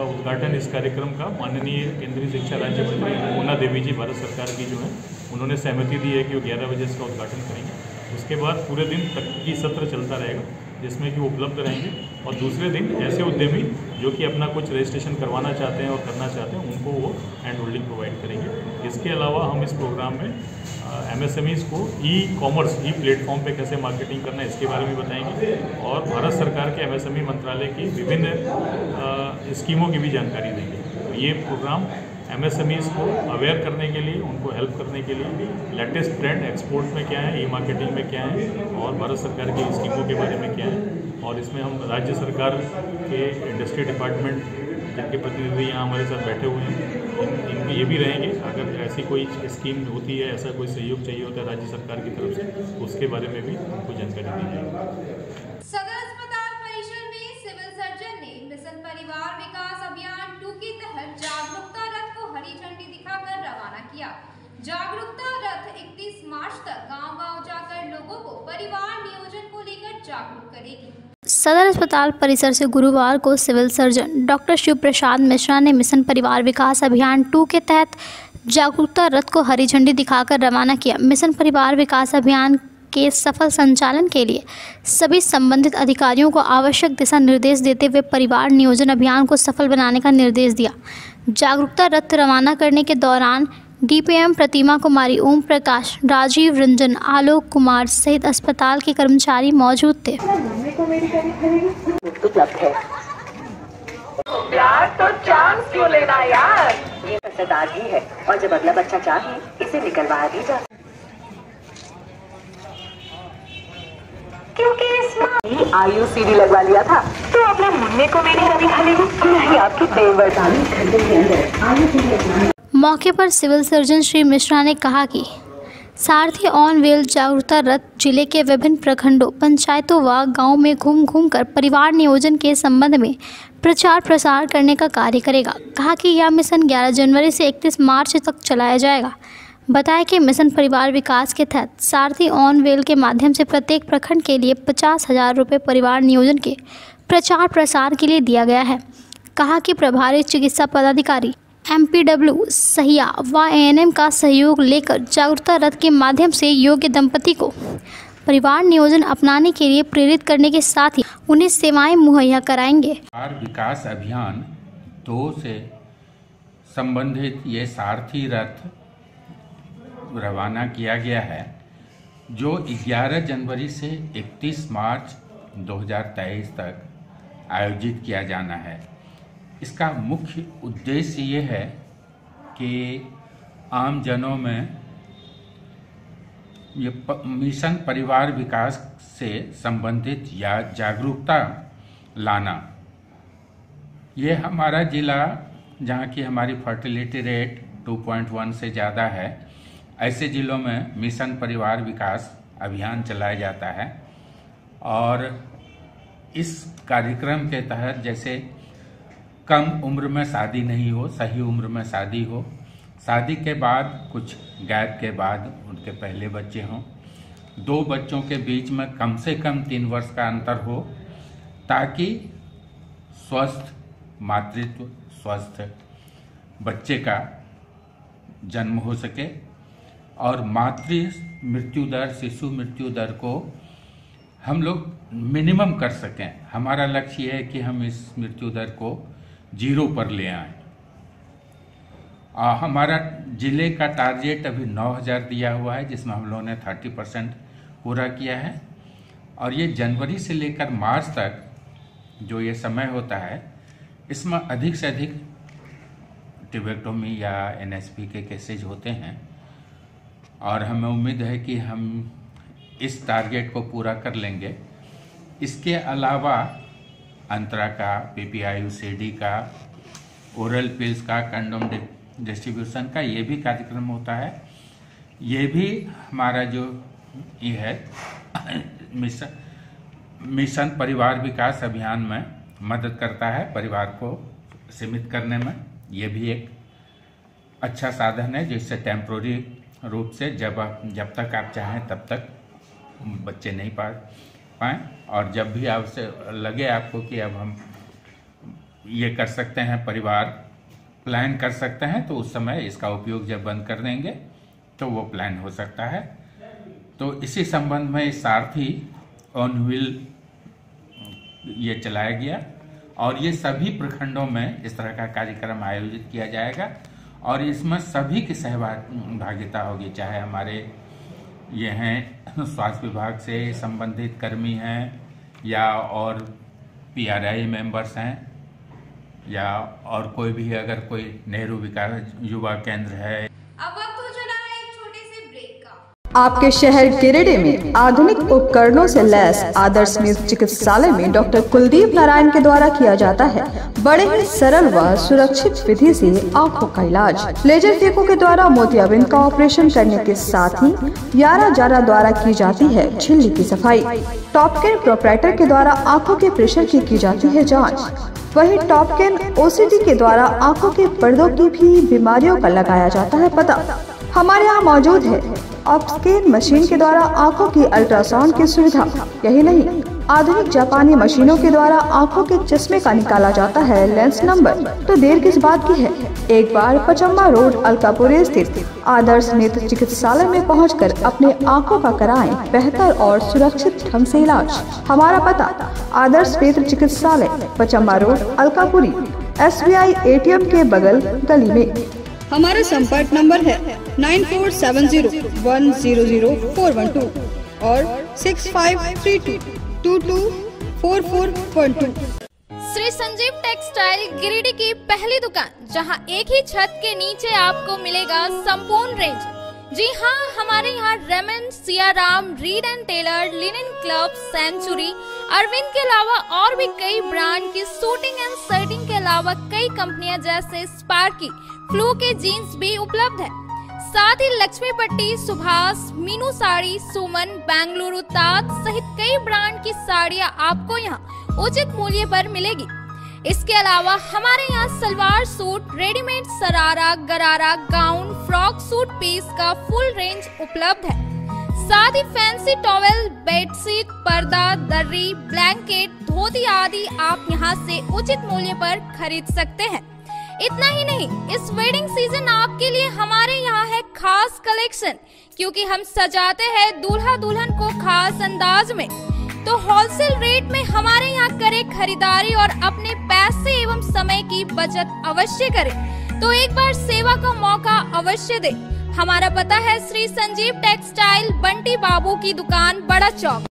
उद्घाटन इस कार्यक्रम का माननीय केंद्रीय शिक्षा राज्य मंत्री अन्नपूर्णा देवी जी भारत सरकार की जो है उन्होंने सहमति दी है कि वो 11 बजे इसका उद्घाटन करेंगे। उसके बाद पूरे दिन तकनीकी सत्र चलता रहेगा जिसमें कि वो उपलब्ध रहेंगे और दूसरे दिन ऐसे उद्यमी जो कि अपना कुछ रजिस्ट्रेशन करवाना चाहते हैं और करना चाहते हैं उनको वो हैंड होल्डिंग प्रोवाइड करेंगे। इसके अलावा हम इस प्रोग्राम में एमएसएमईज़ को ई-कॉमर्स प्लेटफॉर्म पे कैसे मार्केटिंग करना है इसके बारे में बताएंगे और भारत सरकार के एमएसएमई मंत्रालय की विभिन्न स्कीमों की भी जानकारी देंगे। तो ये प्रोग्राम एमएसएमईज़ को अवेयर करने के लिए, उनको हेल्प करने के लिए, लेटेस्ट ट्रेंड एक्सपोर्ट में क्या है, ई-मार्केटिंग में क्या है और भारत सरकार की स्कीमों के बारे में क्या है। और इसमें हम राज्य सरकार के इंडस्ट्री डिपार्टमेंट जिनके प्रतिनिधि यहाँ हमारे साथ बैठे हुए हैं इनके ये भी रहेंगे, अगर ऐसी कोई स्कीम होती है, ऐसा कोई सहयोग चाहिए होता है राज्य सरकार की तरफ से, उसके बारे में भी उनको जानकारी दी जाएगी। सदर अस्पताल परिसर में सिविल सर्जन ने मिशन परिवार विकास अभियान 2 के तहत जागरूकता रथ को हरी झंडी दिखाकर रवाना किया। जागरूकता रथ 31 मार्च तक गांव-गांव जाकर लोगों को परिवार नियोजन को लेकर जागरूक करेगी। सदर अस्पताल परिसर से गुरुवार को सिविल सर्जन डॉक्टर शिव प्रसाद मिश्रा ने मिशन परिवार विकास अभियान 2 के तहत जागरूकता रथ को हरी झंडी दिखाकर रवाना किया। मिशन परिवार विकास अभियान के सफल संचालन के लिए सभी संबंधित अधिकारियों को आवश्यक दिशा निर्देश देते हुए परिवार नियोजन अभियान को सफल बनाने का निर्देश दिया। जागरूकता रथ रवाना करने के दौरान डीपीएम प्रतिमा कुमारी, ओम प्रकाश, राजीव रंजन, आलोक कुमार सहित अस्पताल के कर्मचारी मौजूद थे। यार तो चांस क्यों लेना यार, ये असरदार ही है और जब अगला बच्चा चाहे इसे निकलवा दी जा, क्योंकि इसमें आईयूसीडी लगवा लिया था तो अपने मुन्ने को मेरी रवि खालेगी, नहीं आपकी बेवरदानी घंटे के अंदर आईयूसीडी। मौके पर सिविल सर्जन श्री मिश्रा ने कहा कि सारथी ऑन व्हील जागरूकता रथ जिले के विभिन्न प्रखंडों, पंचायतों व गांव में घूम कर परिवार नियोजन के संबंध में प्रचार प्रसार करने का कार्य करेगा। कहा कि यह मिशन 11 जनवरी से 31 मार्च तक चलाया जाएगा। बताया कि मिशन परिवार विकास के तहत सारथी ऑन व्हील के माध्यम से प्रत्येक प्रखंड के लिए 50,000 रुपये परिवार नियोजन के प्रचार प्रसार के लिए दिया गया है। कहा कि प्रभारी चिकित्सा पदाधिकारी, MPW, सहिया व ANM का सहयोग लेकर जागरूकता रथ के माध्यम से योग्य दंपति को परिवार नियोजन अपनाने के लिए प्रेरित करने के साथ ही उन्हें सेवाएं मुहैया कराएंगे। परिवार विकास अभियान 2 से संबंधित ये सारथी रथ रवाना किया गया है, जो 11 जनवरी से 31 मार्च 2023 तक आयोजित किया जाना है। इसका मुख्य उद्देश्य ये है कि आम जनों में ये मिशन परिवार विकास से संबंधित या जागरूकता लाना। ये हमारा ज़िला, जहाँ की हमारी फर्टिलिटी रेट 2.1 से ज़्यादा है, ऐसे ज़िलों में मिशन परिवार विकास अभियान चलाया जाता है। और इस कार्यक्रम के तहत जैसे कम उम्र में शादी नहीं हो, सही उम्र में शादी हो, शादी के बाद कुछ गैप के बाद उनके पहले बच्चे हों, 2 बच्चों के बीच में कम से कम 3 वर्ष का अंतर हो, ताकि स्वस्थ मातृत्व, स्वस्थ बच्चे का जन्म हो सके और मातृ मृत्यु दर, शिशु मृत्यु दर को हम लोग मिनिमम कर सकें। हमारा लक्ष्य ये है कि हम इस मृत्यु दर को 0 पर ले आएं। हमारा जिले का टारगेट अभी 9,000 दिया हुआ है, जिसमें हम लोगों ने 30% पूरा किया है। और ये जनवरी से लेकर मार्च तक जो ये समय होता है, इसमें अधिक से अधिक टिबेक्टोमी या NSP के केसेज होते हैं और हमें उम्मीद है कि हम इस टारगेट को पूरा कर लेंगे। इसके अलावा अंतरा का, PPI-UCD का, ओरल पिल्स का, कंडोम डिस्ट्रीब्यूशन का ये भी कार्यक्रम होता है। ये भी हमारा जो ये है मिशन परिवार विकास अभियान में मदद करता है परिवार को सीमित करने में। ये भी एक अच्छा साधन है जिससे टेम्प्रोरी रूप से जब तक आप चाहें तब तक बच्चे नहीं पाएँ, और जब भी आपसे लगे आपको कि अब हम ये कर सकते हैं, परिवार प्लान कर सकते हैं, तो उस समय इसका उपयोग जब बंद कर देंगे तो वो प्लान हो सकता है। तो इसी संबंध में सारथी ऑन व्हील ये चलाया गया और ये सभी प्रखंडों में इस तरह का कार्यक्रम आयोजित किया जाएगा और इसमें सभी की सहभागिता होगी, चाहे हमारे ये हैं स्वास्थ्य विभाग से संबंधित कर्मी हैं या और PRI मेंबर्स हैं या और कोई भी, अगर कोई नेहरू विकास युवा केंद्र है। अब वक्त हो चला है एक छोटे से ब्रेक का। आपके शहर गिरिडीह में आधुनिक उपकरणों से लैस आदर्श नेत्र चिकित्सालय में डॉक्टर कुलदीप नारायण के द्वारा किया जाता है बड़े ही सरल व सुरक्षित विधि से आँखों का इलाज। लेजर फेको के द्वारा मोतियाबिंद का ऑपरेशन करने के साथ ही 11 जारा द्वारा की जाती है झिल्ली की सफाई। टॉपकेन प्रोपराइटर के द्वारा आँखों के प्रेशर की जाती है जाँच। वही टॉपकेन OCD के द्वारा आँखों के पर्दों की भी बीमारियों का लगाया जाता है पता। हमारे यहाँ मौजूद है ऑप्स्केन मशीन के द्वारा आँखों की अल्ट्रासाउंड की सुविधा। यही नहीं, आधुनिक जापानी मशीनों के द्वारा आंखों के चश्मे का निकाला जाता है लेंस नंबर। तो देर किस बात की है, एक बार पचम्मा रोड अलकापुर स्थित आदर्श नेत्र चिकित्सालय में पहुंचकर अपने आंखों का कराएं बेहतर और सुरक्षित ढंग से इलाज। हमारा पता आदर्श नेत्र चिकित्सालय, Pachamba road, Alkapuri, SBI ATM के बगल गली में। हमारा संपर्क नंबर है 9470100412 और 6532224412। श्री संजीव टेक्सटाइल गिरिडीह की पहली दुकान, जहां एक ही छत के नीचे आपको मिलेगा संपूर्ण रेंज। जी हाँ, हमारे यहाँ Raymond, Siyaram, Reid and Taylor, linen club, century, Arvind के अलावा और भी कई ब्रांड की सूटिंग एंड शर्टिंग के अलावा कई कंपनियां जैसे स्पार्की, फ्लू के जीन्स भी उपलब्ध है। साथ ही लक्ष्मी पट्टी, सुभाष, मीनू साड़ी, सुमन, बेंगलुरु ताज सहित कई ब्रांड की साड़ियां आपको यहाँ उचित मूल्य पर मिलेगी। इसके अलावा हमारे यहाँ सलवार सूट, रेडीमेड सरारा, गरारा, गाउन, फ्रॉक सूट पीस का फुल रेंज उपलब्ध है। साथ ही फैंसी टॉवेल, बेडशीट, पर्दा, दर्री, ब्लैंकेट, धोती आदि आप यहाँ से उचित मूल्य पर खरीद सकते हैं। इतना ही नहीं, इस वेडिंग सीजन आपके लिए हमारे यहाँ है खास कलेक्शन, क्योंकि हम सजाते हैं दूल्हा दुल्हन को खास अंदाज में। तो होलसेल रेट में हमारे यहाँ करें खरीदारी और अपने पैसे एवं समय की बचत अवश्य करें। तो एक बार सेवा का मौका अवश्य दे। हमारा पता है श्री संजीव टेक्सटाइल, बंटी बाबू की दुकान, बड़ा चौक।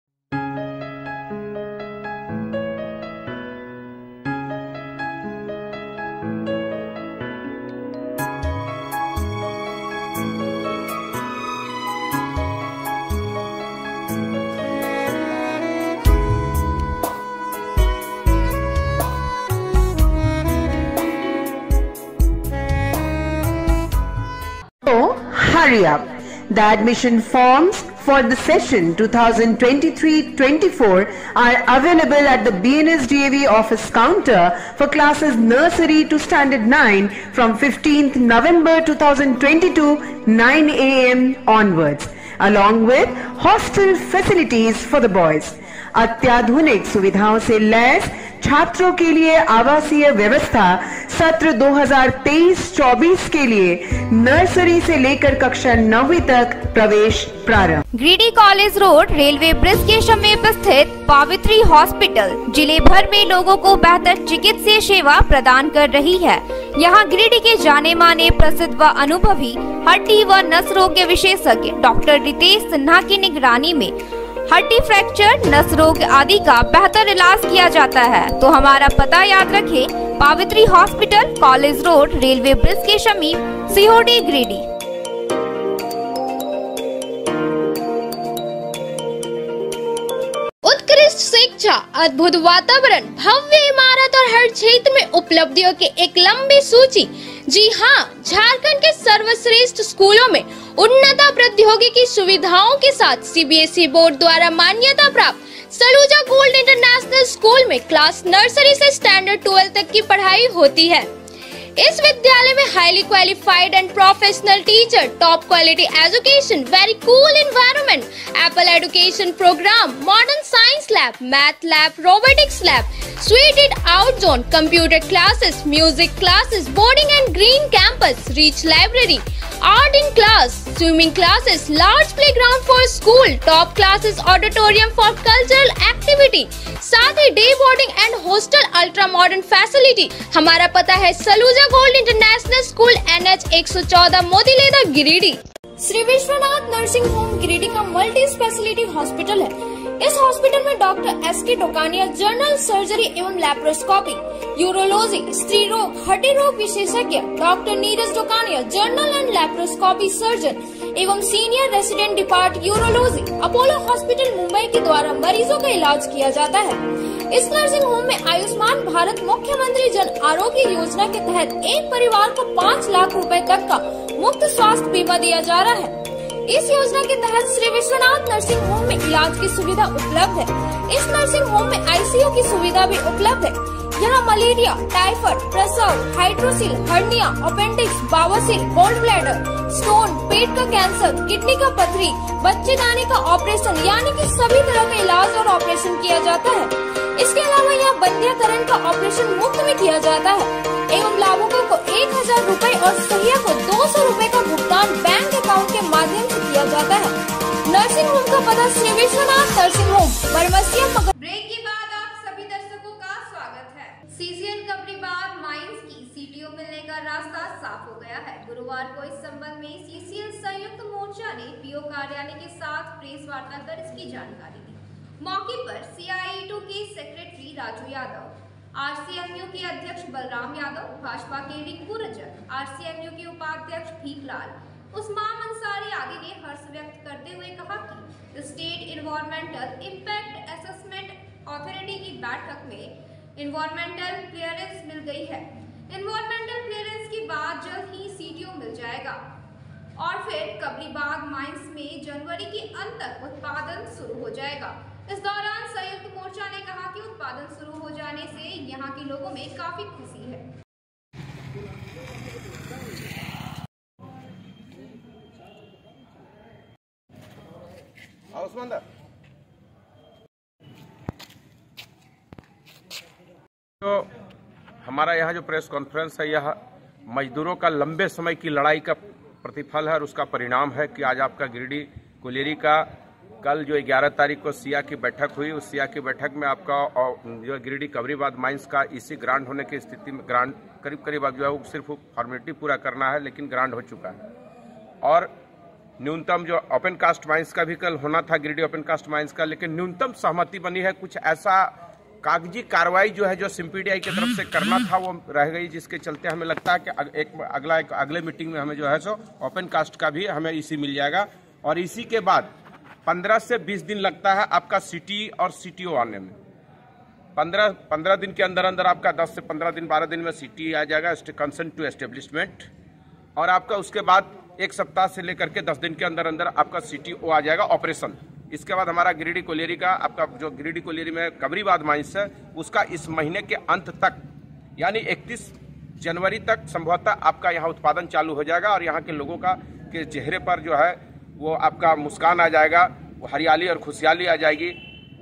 Hurry up. The admission forms for the session 2023-24 are available at the BNSDAV office counter for classes nursery to standard 9 from 15th November 2022 9 AM onwards, along with hostel facilities for the boys. अत्याधुनिक सुविधाओं से lace छात्रों के लिए आवासीय व्यवस्था सत्र 2023-24 के लिए नर्सरी से लेकर कक्षा 9वीं तक प्रवेश प्रारंभ। Giridih college road railway bridge के समीप स्थित पावित्री हॉस्पिटल जिले भर में लोगों को बेहतर चिकित्सीय सेवा प्रदान कर रही है। यहाँ गिरिडीह के जाने माने, प्रसिद्ध व अनुभवी हड्डी व नस रोग के विशेषज्ञ डॉक्टर रितेश सिन्हा की निगरानी में हड्डी फ्रैक्चर, नस रोग आदि का बेहतर इलाज किया जाता है। तो हमारा पता याद रखें, Pavitri hospital, college road, railway bridge के समीप, सीहोडी, गिरिडीह। उत्कृष्ट शिक्षा, अद्भुत वातावरण, भव्य इमारत और हर क्षेत्र में उपलब्धियों की एक लंबी सूची। जी हाँ, झारखंड के सर्वश्रेष्ठ स्कूलों में उन्नत प्रौद्योगिकी सुविधाओं के साथ CBSE बोर्ड द्वारा मान्यता प्राप्त सलूजा गोल्ड इंटरनेशनल स्कूल में क्लास नर्सरी से स्टैंडर्ड 12 तक की पढ़ाई होती है। इस विद्यालय में highly qualified and professional teacher, top quality education, very cool environment, apple education programme, modern science lab, math lab, robotics lab, suited out zone, computer classes, music classes, boarding and green campus, rich library, art in class, swimming classes, large playground for school, top classes, auditorium for cultural activity, साथ ही day boarding and hostel ultra modern facility. हमारा पता है Saluja gold international school, NH 114, Motileda, Giridih. Shri Vishwanath nursing home Giridih का multi speciality hospital है। इस hospital में doctor SK Tokania general surgery एवं लैप्रोस्कोपी, यूरोलॉजी, स्त्री रोग, हड्डी रोग विशेषज्ञ, doctor Neeraj Tokania general and laparoscopy surgeon एवं senior resident depart urology, Apollo hospital Mumbai के द्वारा मरीजों का इलाज किया जाता है। इस नर्सिंग होम में आयुष्मान भारत मुख्यमंत्री जन आरोग्य योजना के तहत एक परिवार को 5 लाख रुपए तक का मुफ्त स्वास्थ्य बीमा दिया जा रहा है। इस योजना के तहत श्री विश्वनाथ नर्सिंग होम में इलाज की सुविधा उपलब्ध है। इस नर्सिंग होम में ICU की सुविधा भी उपलब्ध है। यहाँ मलेरिया, टाइफाइड, प्रसव, हाइड्रोसिल, हर्निया, अपेंडिक्स, बावासीर, गोल्ड ब्लैडर, स्टोन, पेट का कैंसर, किडनी का पथरी, बच्चेदानी का ऑपरेशन यानी कि सभी तरह का इलाज और ऑपरेशन किया जाता है। इसके अलावा यहाँ बंध्याकरण का ऑपरेशन मुफ्त में किया जाता है एवं लाभुकों को 1000 रूपए और सहिया को 200 रूपए का भुगतान बैंक अकाउंट के माध्यम से किया जाता है। नर्सिंग होम का पता Shri Vishwanath nursing home, Barmasiya. Break के बाद आप सभी दर्शकों का स्वागत है। सीसीएल कबरीबाद माइंस की सीटीओ मिलने का रास्ता साफ हो गया है। गुरुवार को इस संबंध में सीसीएल संयुक्त मोर्चा ने पीओ कार्यालय के साथ प्रेस वार्ता कर इसकी जानकारी दी। मौके पर CIE2 के सेक्रेटरी राजू यादव, RCMU के अध्यक्ष बलराम यादव, भाजपा के रिंकू रजक, RCMU के उपाध्यक्ष भीखलाल, उस्मान अंसारी आदि ने हर्ष व्यक्त करते हुए कहा कि state environmental impact assessment authority की बैठक में इन्वायरमेंटल क्लियरेंस मिल गई है। इन्वायरमेंटल क्लियरेंस के बाद जल्द ही सीटीओ मिल जाएगा और फिर कबरीबाद माइंस में जनवरी के अंत तक उत्पादन शुरू हो जाएगा। इस दौरान संयुक्त मोर्चा ने कहा कि उत्पादन शुरू हो जाने से यहाँ के लोगों में काफी खुशी है। तो हमारा यहाँ जो प्रेस कॉन्फ्रेंस है, यह मजदूरों का लंबे समय की लड़ाई का प्रतिफल है और उसका परिणाम है कि आज आपका गिरिडीह कोलियरी का कल जो 11 तारीख को सिया की बैठक हुई, उस सिया की बैठक में आपका जो गिरिडीह कबरीबाद माइंस का EC ग्रांट होने की स्थिति में ग्रांट करीब अब जो है वो सिर्फ फॉर्मेलिटी पूरा करना है, लेकिन ग्रांट हो चुका है। और न्यूनतम जो ओपन कास्ट माइंस का भी कल होना था, गिरिडीह ओपन कास्ट माइंस का, लेकिन न्यूनतम सहमति बनी है। कुछ ऐसा कागजी कार्रवाई जो है जो सिम्पीडीआई की तरफ से करना था वो रह गई, जिसके चलते हमें लगता है कि अगले मीटिंग में हमें जो है सो ओपन कास्ट का भी हमें EC मिल जाएगा। और इसी के बाद 15 से 20 दिन लगता है आपका सिटी और CTO आने में। 15 दिन के अंदर अंदर आपका 10 से 15 दिन 12 दिन में सिटी आ जाएगा, कंसेंट टू एस्टेब्लिशमेंट, और आपका उसके बाद 1 सप्ताह से लेकर के 10 दिन के अंदर अंदर आपका CTO आ जाएगा ऑपरेशन। इसके बाद हमारा गिरिडीह कोलियरी का आपका जो गिरिडीह कोलियरी में कबरीबाद माइंस है उसका इस महीने के अंत तक यानी 31 जनवरी तक संभवतः आपका यहाँ उत्पादन चालू हो जाएगा और यहाँ के लोगों का के चेहरे पर जो है वो आपका मुस्कान आ जाएगा, वो हरियाली और खुशहाली आ जाएगी,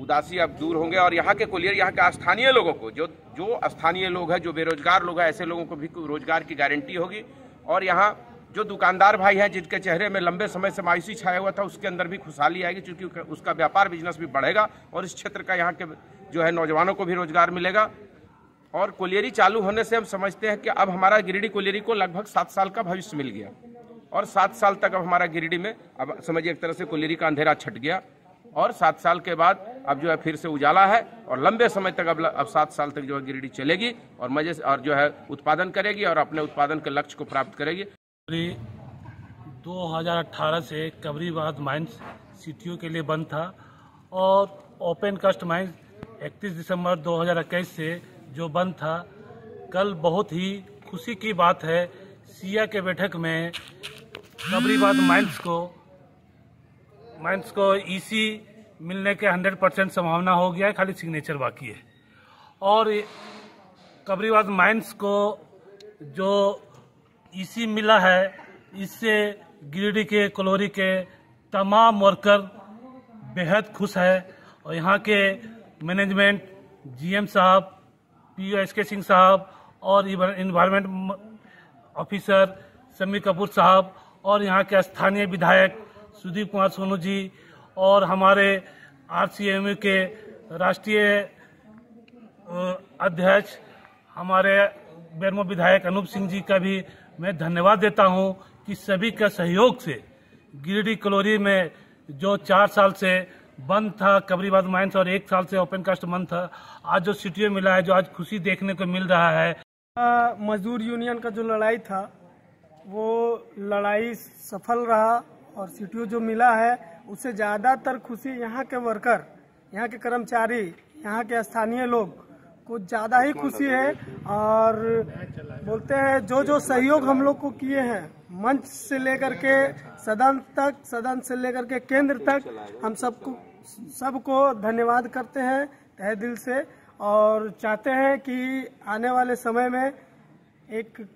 उदासी अब दूर होंगे। और यहाँ के कोलियर, यहाँ के स्थानीय लोगों को जो स्थानीय लोग हैं, जो बेरोजगार लोग हैं, ऐसे लोगों को भी रोजगार की गारंटी होगी। और यहाँ जो दुकानदार भाई हैं जिनके चेहरे में लंबे समय से मायूसी छाया हुआ था, उसके अंदर भी खुशहाली आएगी, क्योंकि उसका व्यापार बिजनेस भी बढ़ेगा और इस क्षेत्र का यहाँ के जो है नौजवानों को भी रोजगार मिलेगा। और कोलियरी चालू होने से हम समझते हैं कि अब हमारा गिरिडीह कोलियरी को लगभग 7 साल का भविष्य मिल गया और 7 साल तक अब हमारा गिरिडीह में अब समझिए एक तरह से कोलियरी का अंधेरा छट गया और 7 साल के बाद अब जो है फिर से उजाला है और लंबे समय तक अब 7 साल तक जो है गिरिडीह चलेगी और मजे से और जो है उत्पादन करेगी और अपने उत्पादन के लक्ष्य को प्राप्त करेगी। 2018 से कबरीबाद माइंस CTO के लिए बंद था और ओपन कास्ट माइंस 31 दिसंबर 2021 से जो बंद था। कल बहुत ही खुशी की बात है, सिया के बैठक में कबरीबाद माइंस को EC मिलने के 100% संभावना हो गया है, खाली सिग्नेचर बाकी है। और कबरीबाद माइंस को जो EC मिला है, इससे गिरिडीह के कोलियरी के तमाम वर्कर बेहद खुश है और यहाँ के मैनेजमेंट, GM साहब, PO SK सिंह साहब और इन्वायरमेंट ऑफिसर समीर कपूर साहब और यहाँ के स्थानीय विधायक सुदीप कुमार सोनू जी और हमारे RCMU के राष्ट्रीय अध्यक्ष हमारे बेरमो विधायक अनूप सिंह जी का भी मैं धन्यवाद देता हूँ कि सभी का सहयोग से गिरिडीह कोलियरी में जो 4 साल से बंद था कबरीबाद माइंस और 1 साल से ओपन कास्ट बंद था, आज जो CTO मिला है, जो आज खुशी देखने को मिल रहा है। मजदूर यूनियन का जो लड़ाई था वो लड़ाई सफल रहा और CTO जो मिला है उससे ज़्यादातर खुशी यहाँ के वर्कर, यहाँ के कर्मचारी, यहाँ के स्थानीय लोग को ज़्यादा ही खुशी है। और बोलते हैं जो सहयोग हम लोग को किए हैं मंच से लेकर के सदन तक, सदन से लेकर के केंद्र तक, हम सबको धन्यवाद करते हैं तहे दिल से। और चाहते हैं कि आने वाले समय में एक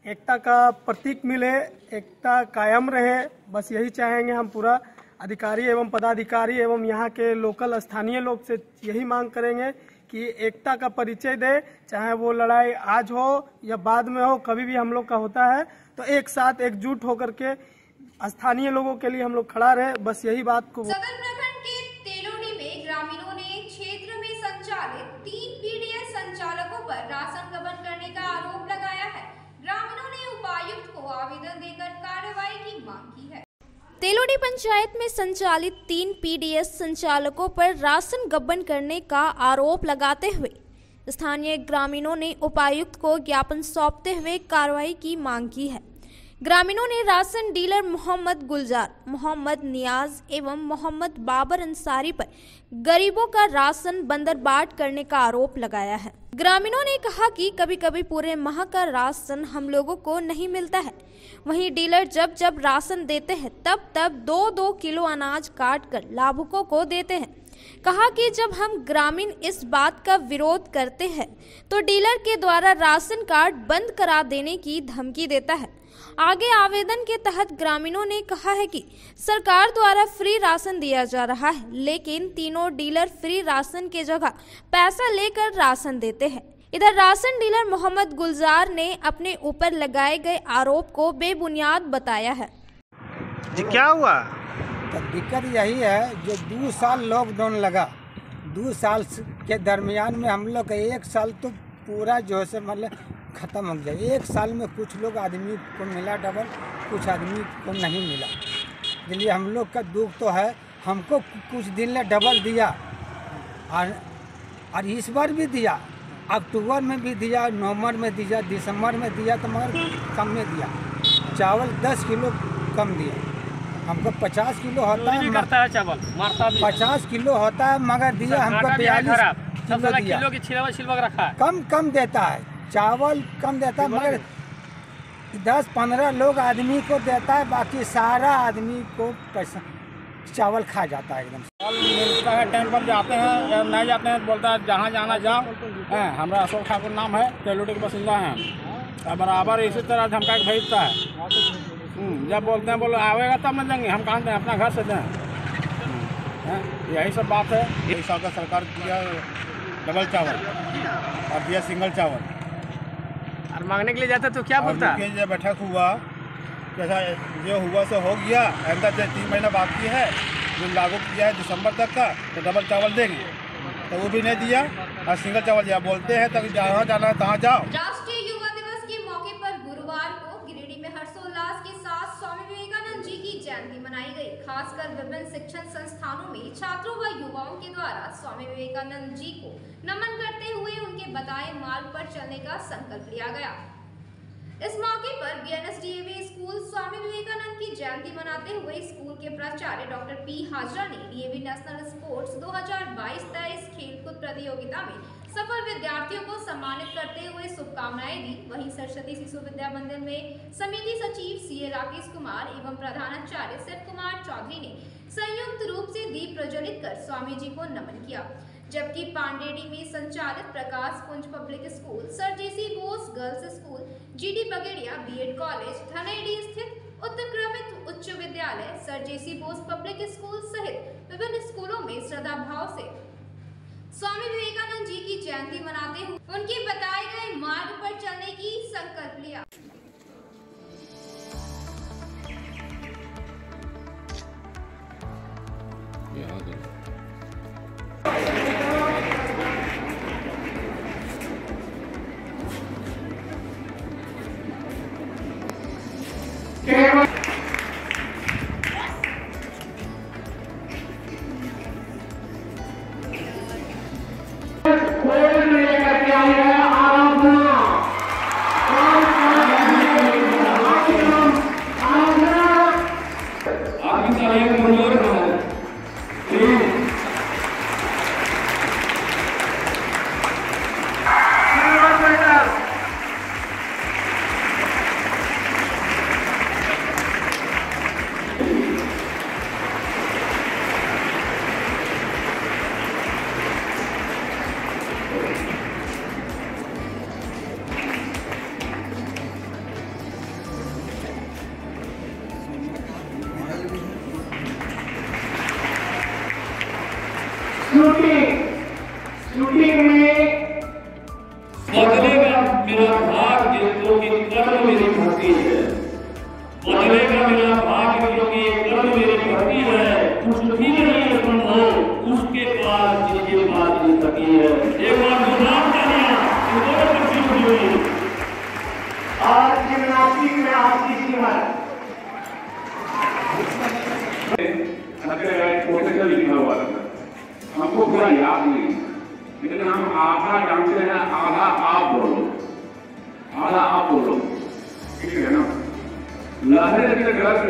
एकता का प्रतीक मिले, एकता कायम रहे। बस यही चाहेंगे हम पूरा अधिकारी एवं पदाधिकारी एवं यहाँ के लोकल स्थानीय लोग से यही मांग करेंगे कि एकता का परिचय दे, चाहे वो लड़ाई आज हो या बाद में हो, कभी भी हम लोग का होता है तो एक साथ एकजुट होकर के स्थानीय लोगों के लिए हम लोग खड़ा रहे। बस यही बात को सदर प्रखंड के तेलोनी में ग्रामीणों ने क्षेत्र में संचालित 3 पीडीएस संचालकों पर राशन गबन करने का आरोप लगाया है। ग्रामीणों ने उपायुक्त को आवेदन देकर कार्रवाई की मांग की है। तेलोनी पंचायत में संचालित 3 पीडीएस संचालकों पर राशन गबन करने का आरोप लगाते हुए स्थानीय ग्रामीणों ने उपायुक्त को ज्ञापन सौंपते हुए कार्रवाई की मांग की है। ग्रामीणों ने राशन डीलर मोहम्मद गुलजार, मोहम्मद नियाज एवं मोहम्मद बाबर अंसारी पर गरीबों का राशन बंदरबाट करने का आरोप लगाया है। ग्रामीणों ने कहा कि कभी कभी पूरे माह का राशन हम लोगों को नहीं मिलता है, वहीं डीलर जब जब राशन देते हैं तब 2-2 किलो अनाज काट कर लाभुकों को देते हैं। कहा कि जब हम ग्रामीण इस बात का विरोध करते हैं तो डीलर के द्वारा राशन कार्ड बंद करा देने की धमकी देता है। आगे आवेदन के तहत ग्रामीणों ने कहा है कि सरकार द्वारा फ्री राशन दिया जा रहा है, लेकिन तीनों डीलर फ्री राशन के जगह पैसा लेकर राशन देते हैं। इधर राशन डीलर मोहम्मद गुलजार ने अपने ऊपर लगाए गए आरोप को बेबुनियाद बताया है। जी क्या हुआ? तो दिक्कत यही है, जो 2 साल लॉकडाउन लगा, 2 साल के दरमियान में हम लोग का 1 साल तो पूरा जो है मतलब ख़त्म हो गया। 1 साल में कुछ लोग आदमी को मिला डबल, कुछ आदमी को नहीं मिला। इसलिए हम लोग का दुख तो है, हमको कुछ दिन में डबल दिया और इस बार भी दिया, अक्टूबर में भी दिया, नवंबर में दिया, दिसंबर में दिया, तो मगर कम में दिया। चावल 10 किलो कम दिया, हमको 50 किलो होता है, करता है चावल मारता 50 किलो होता है मगर दिया हमको 42 किलो की छिलवक रखा है। कम देता है, चावल कम देता है मगर 10-15 लोग आदमी को देता है, बाकी सारा आदमी को पैसा चावल खा जाता है एकदम। मिलता है टाइम पर जाते हैं या नहीं जाते हैं, बोलता है जहाँ जाना जाओ। हमारा अशोक ठाकुर नाम है, तेलोटी के बसिंदा हैं। बराबर इसी तरह धमका के भेजता है। जब बोलते हैं बोलो आवेगा तब न देंगे, हम कहाँ दें, अपना घर से दें। यही सब बात है। इस साल का सरकार दिया डबल चावल और दिया सिंगल चावल। और मांगने के लिए जाता तो क्या बोलता? जब बैठक हुआ कैसा जो हुआ सो हो गया, ऐसा 3 महीना बाकी है जो लागू किया है दिसंबर तक का, तो डबल चावल देंगे, तो वो भी नहीं दिया। और सिंगल चावल दिया, बोलते हैं तक जहाँ जाना है तहाँ जाओ। राष्ट्रीय युवा दिवस के मौके पर गुरुवार को गिरिडीह में हर्षोल्लास के साथ स्वामी विवेकानंद जी की जयंती मनाई गई। खासकर विभिन्न शिक्षण संस्थानों में छात्रों व युवाओं के द्वारा स्वामी विवेकानंद जी को नमन करते हुए उनके बताए मार्ग पर चलने का संकल्प लिया गया। इस मौके पर बीएनएसडीएवी स्कूल स्वामी विवेकानंद की जयंती मनाते हुए स्कूल के प्राचार्य डॉक्टर पी हाजरा ने डीएवी नेशनल स्पोर्ट्स 2022-23 खेलकूद प्रतियोगिता में सफल विद्यार्थियों को सम्मानित करते हुए शुभकामनाएं दी। वहीं सरस्वती शिशु विद्या मंदिर में समिति सचिव सीए राकेश कुमार एवं प्रधानाचार्य शिव कुमार चौधरी ने संयुक्त रूप से दीप प्रज्वलित कर स्वामी जी को नमन किया। जबकि पांडेडी में संचालित Prakash Punj public school, sir J C Bose girls school, G D बगेड़िया बीएड कॉलेज, धनेडी स्थित उत्क्रमित उच्च विद्यालय, sir J C Bose public school सहित विभिन्न स्कूलों में श्रद्धा भाव से स्वामी विवेकानंद जी की जयंती मनाते हुए उनके बताए गए मार्ग पर चलने की संकल्प लिया। शूटिंग में बदलेगा मेरा भाग्य क्योंकि कर्म मेरी भक्ति है, बदलेगा मेरा भाग्य क्योंकि कर्म मेरी भक्ति है, कुछ भी नहीं संभव उसके पास जिसके पास नहीं सकी है। एक बार गुलाम तालियां और जिम्नास्टिक में आपकी कीमत लिखा हुआ था, हमको पूरा याद नहीं, लेकिन हम आधा जानते हैं, आधा आप बोलो, आधा आप बोलो, ठीक है ना। लहरें से ग्रस्त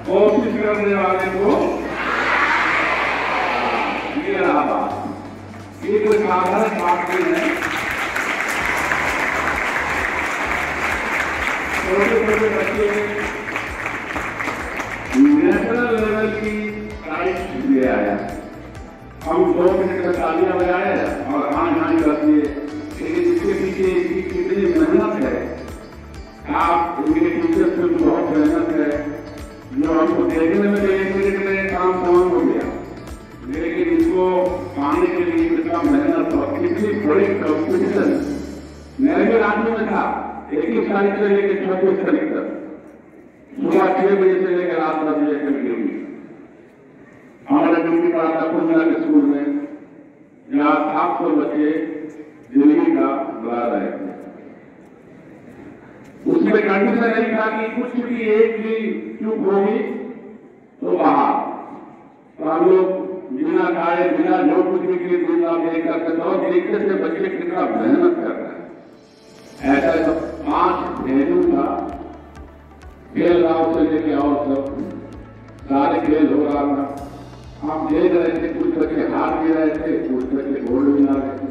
कोशिश करने वाले को ये रहा बात, ये कोई साधारण बात नहीं है। छोटे छोटे बच्चे नेशनल लेवल की प्राइज ले आया, हम 2 मिनट का तालियां बजाए और हाँ करती है, लेकिन इसके पीछे कितनी मेहनत है, आप इनके टीचर से बहुत मेहनत है, जो हमको देखने में 1 मिनट में काम तमाम हो गया, लेकिन इसको पाने के लिए कितना मेहनत और कितनी बड़ी कॉम्पिटिशन। मेरे भी राज्य में था 21 तारीख से लेकर 24 तारीख तक, सुबह 6 बजे से लेकर रात 10 बजे तक ड्यूटी। हमारा ड्यूटी पड़ा था कुंडला के स्कूल में, जहाँ 700 बच्चे दिल्ली का बुला रहे थे। उसमें कंडीशन नहीं था कि कुछ भी एक भी चूक होगी तो बाहर, तो हम लोग बिना खाए बिना जो कुछ भी के दिन आप देख करके तो देखते थे बच्चे कितना मेहनत कर रहे हैं। ऐसा तो 5 वेन्यू था, खेल गाँव से लेके और सब सारे खेल हो रहा था, हम देख रहे थे, कुछ बच्चे हार भी रहे थे, कुछ बच्चे गोल्ड भी ला रहे थे।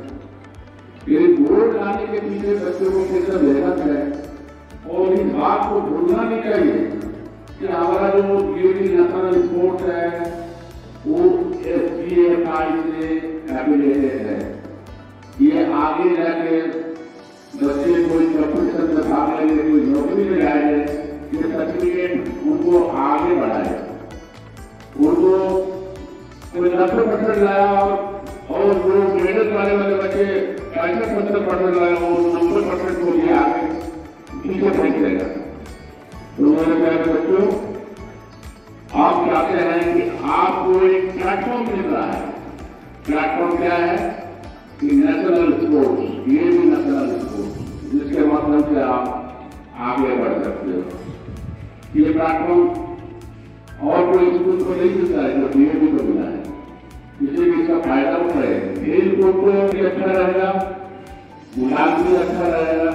ये गोल्ड लाने के पीछे बच्चों को कितना मेहनत है, और इस बात को भूलना नहीं चाहिए कि हमारा जो गिरिडीह नेशनल स्पोर्ट्स है वो SBFI से एफिलिएटेड है। ये आगे जाके बच्चे कोई कंपटीशन में भाग लेंगे, कोई नौकरी में जाएंगे, ये सर्टिफिकेट उनको आगे बढ़ाए। उनको कोई 90% लाया और जो मेडल वाले बच्चे 65% लाया, वो 90% को लिए आगे पीछे फेंक देगा। तो मेरे प्यारे बच्चों, आप चाहते हैं कि आपको एक प्लेटफॉर्म मिल रहा है। प्लेटफॉर्म क्या है कि नेशनल स्पोर्ट्स, ये भी नेशनल स्पोर्ट्स, जिसके माध्यम से आप आगे बढ़ सकते हो। ये प्लेटफॉर्म और कोई स्कूल को नहीं मिलता है, जो DAV को मिला है, इसलिए इसका फायदा उठाए। खेल कूद भी अच्छा रहेगा, गुलाब भी अच्छा रहेगा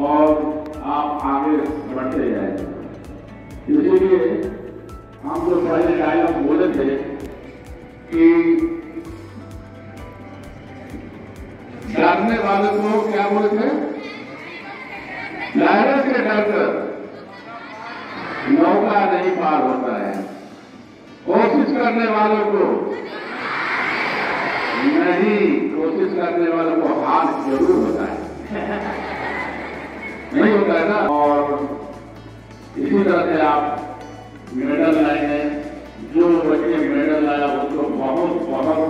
और आप आगे बढ़ते जाएंगे। इसीलिए हम जो पहले डायलॉग बोले थे कि डरने वाले को क्या बोले थे, लहरों से डरकर नौका नहीं पार होता है, कोशिश करने वालों को नहीं, कोशिश करने वालों को हार जरूर होता है, नहीं होता है ना। और इसी तरह से आप मेडल लाएंगे, जो बच्चे मेडल लाया उसको बहुत बहुत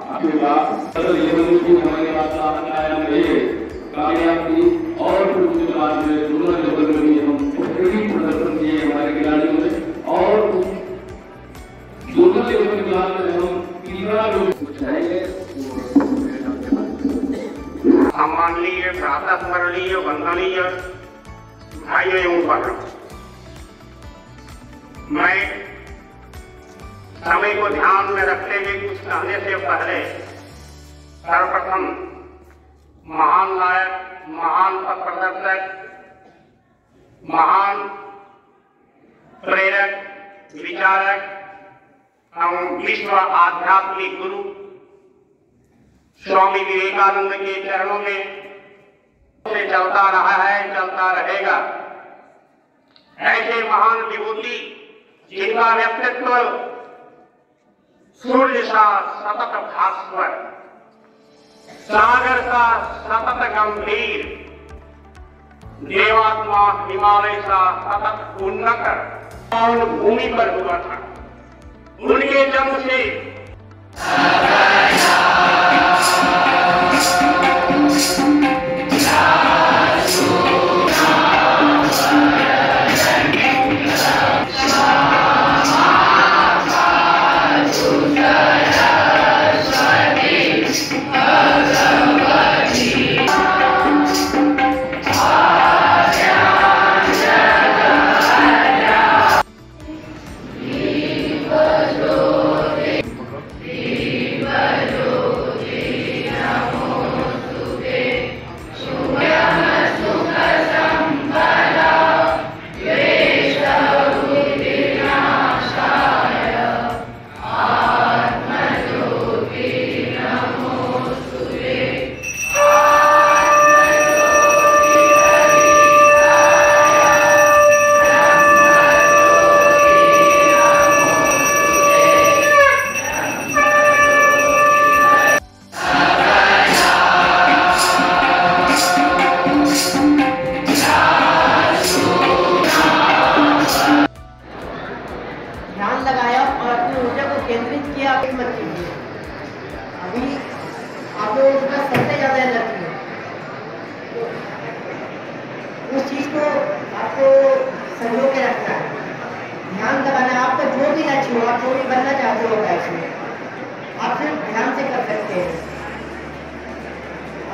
आशीर्वाद। हमारे पास कामयाब की और उसके बाद में दोनों लेवल में भी हम प्रदर्शन किए हमारे खिलाड़ियों ने, और दोनों लेवल के बाद में हम तीसरा कुछ चाहेंगे। सम्माननीय, प्रातःस्मरणीय, वंदनीय भाइयों एवं बहनों, मैं समय को ध्यान में रखते हुए कुछ कहने से पहले सर्वप्रथम महान नायक, महान पथ प्रदर्शक, महान प्रेरक, विचारक एवं विश्व आध्यात्मिक गुरु स्वामी विवेकानंद के चरणों में से चलता रहा है, चलता रहेगा। ऐसे महान विभूति जिनका व्यक्तित्व सूर्य सा सतत भास्वर, सागर सा सतत गंभीर, देवात्मा हिमालय सा सतत उन्नत भूमि पर हुआ था। उनके जन्म से उस चीज को आपको संजो के रखना है, ध्यान दबाना। आपका जो भी लक्ष्य हो, आप जो भी बनना चाहते हो लाइफ में, आप सिर्फ ध्यान से कर सकते हैं।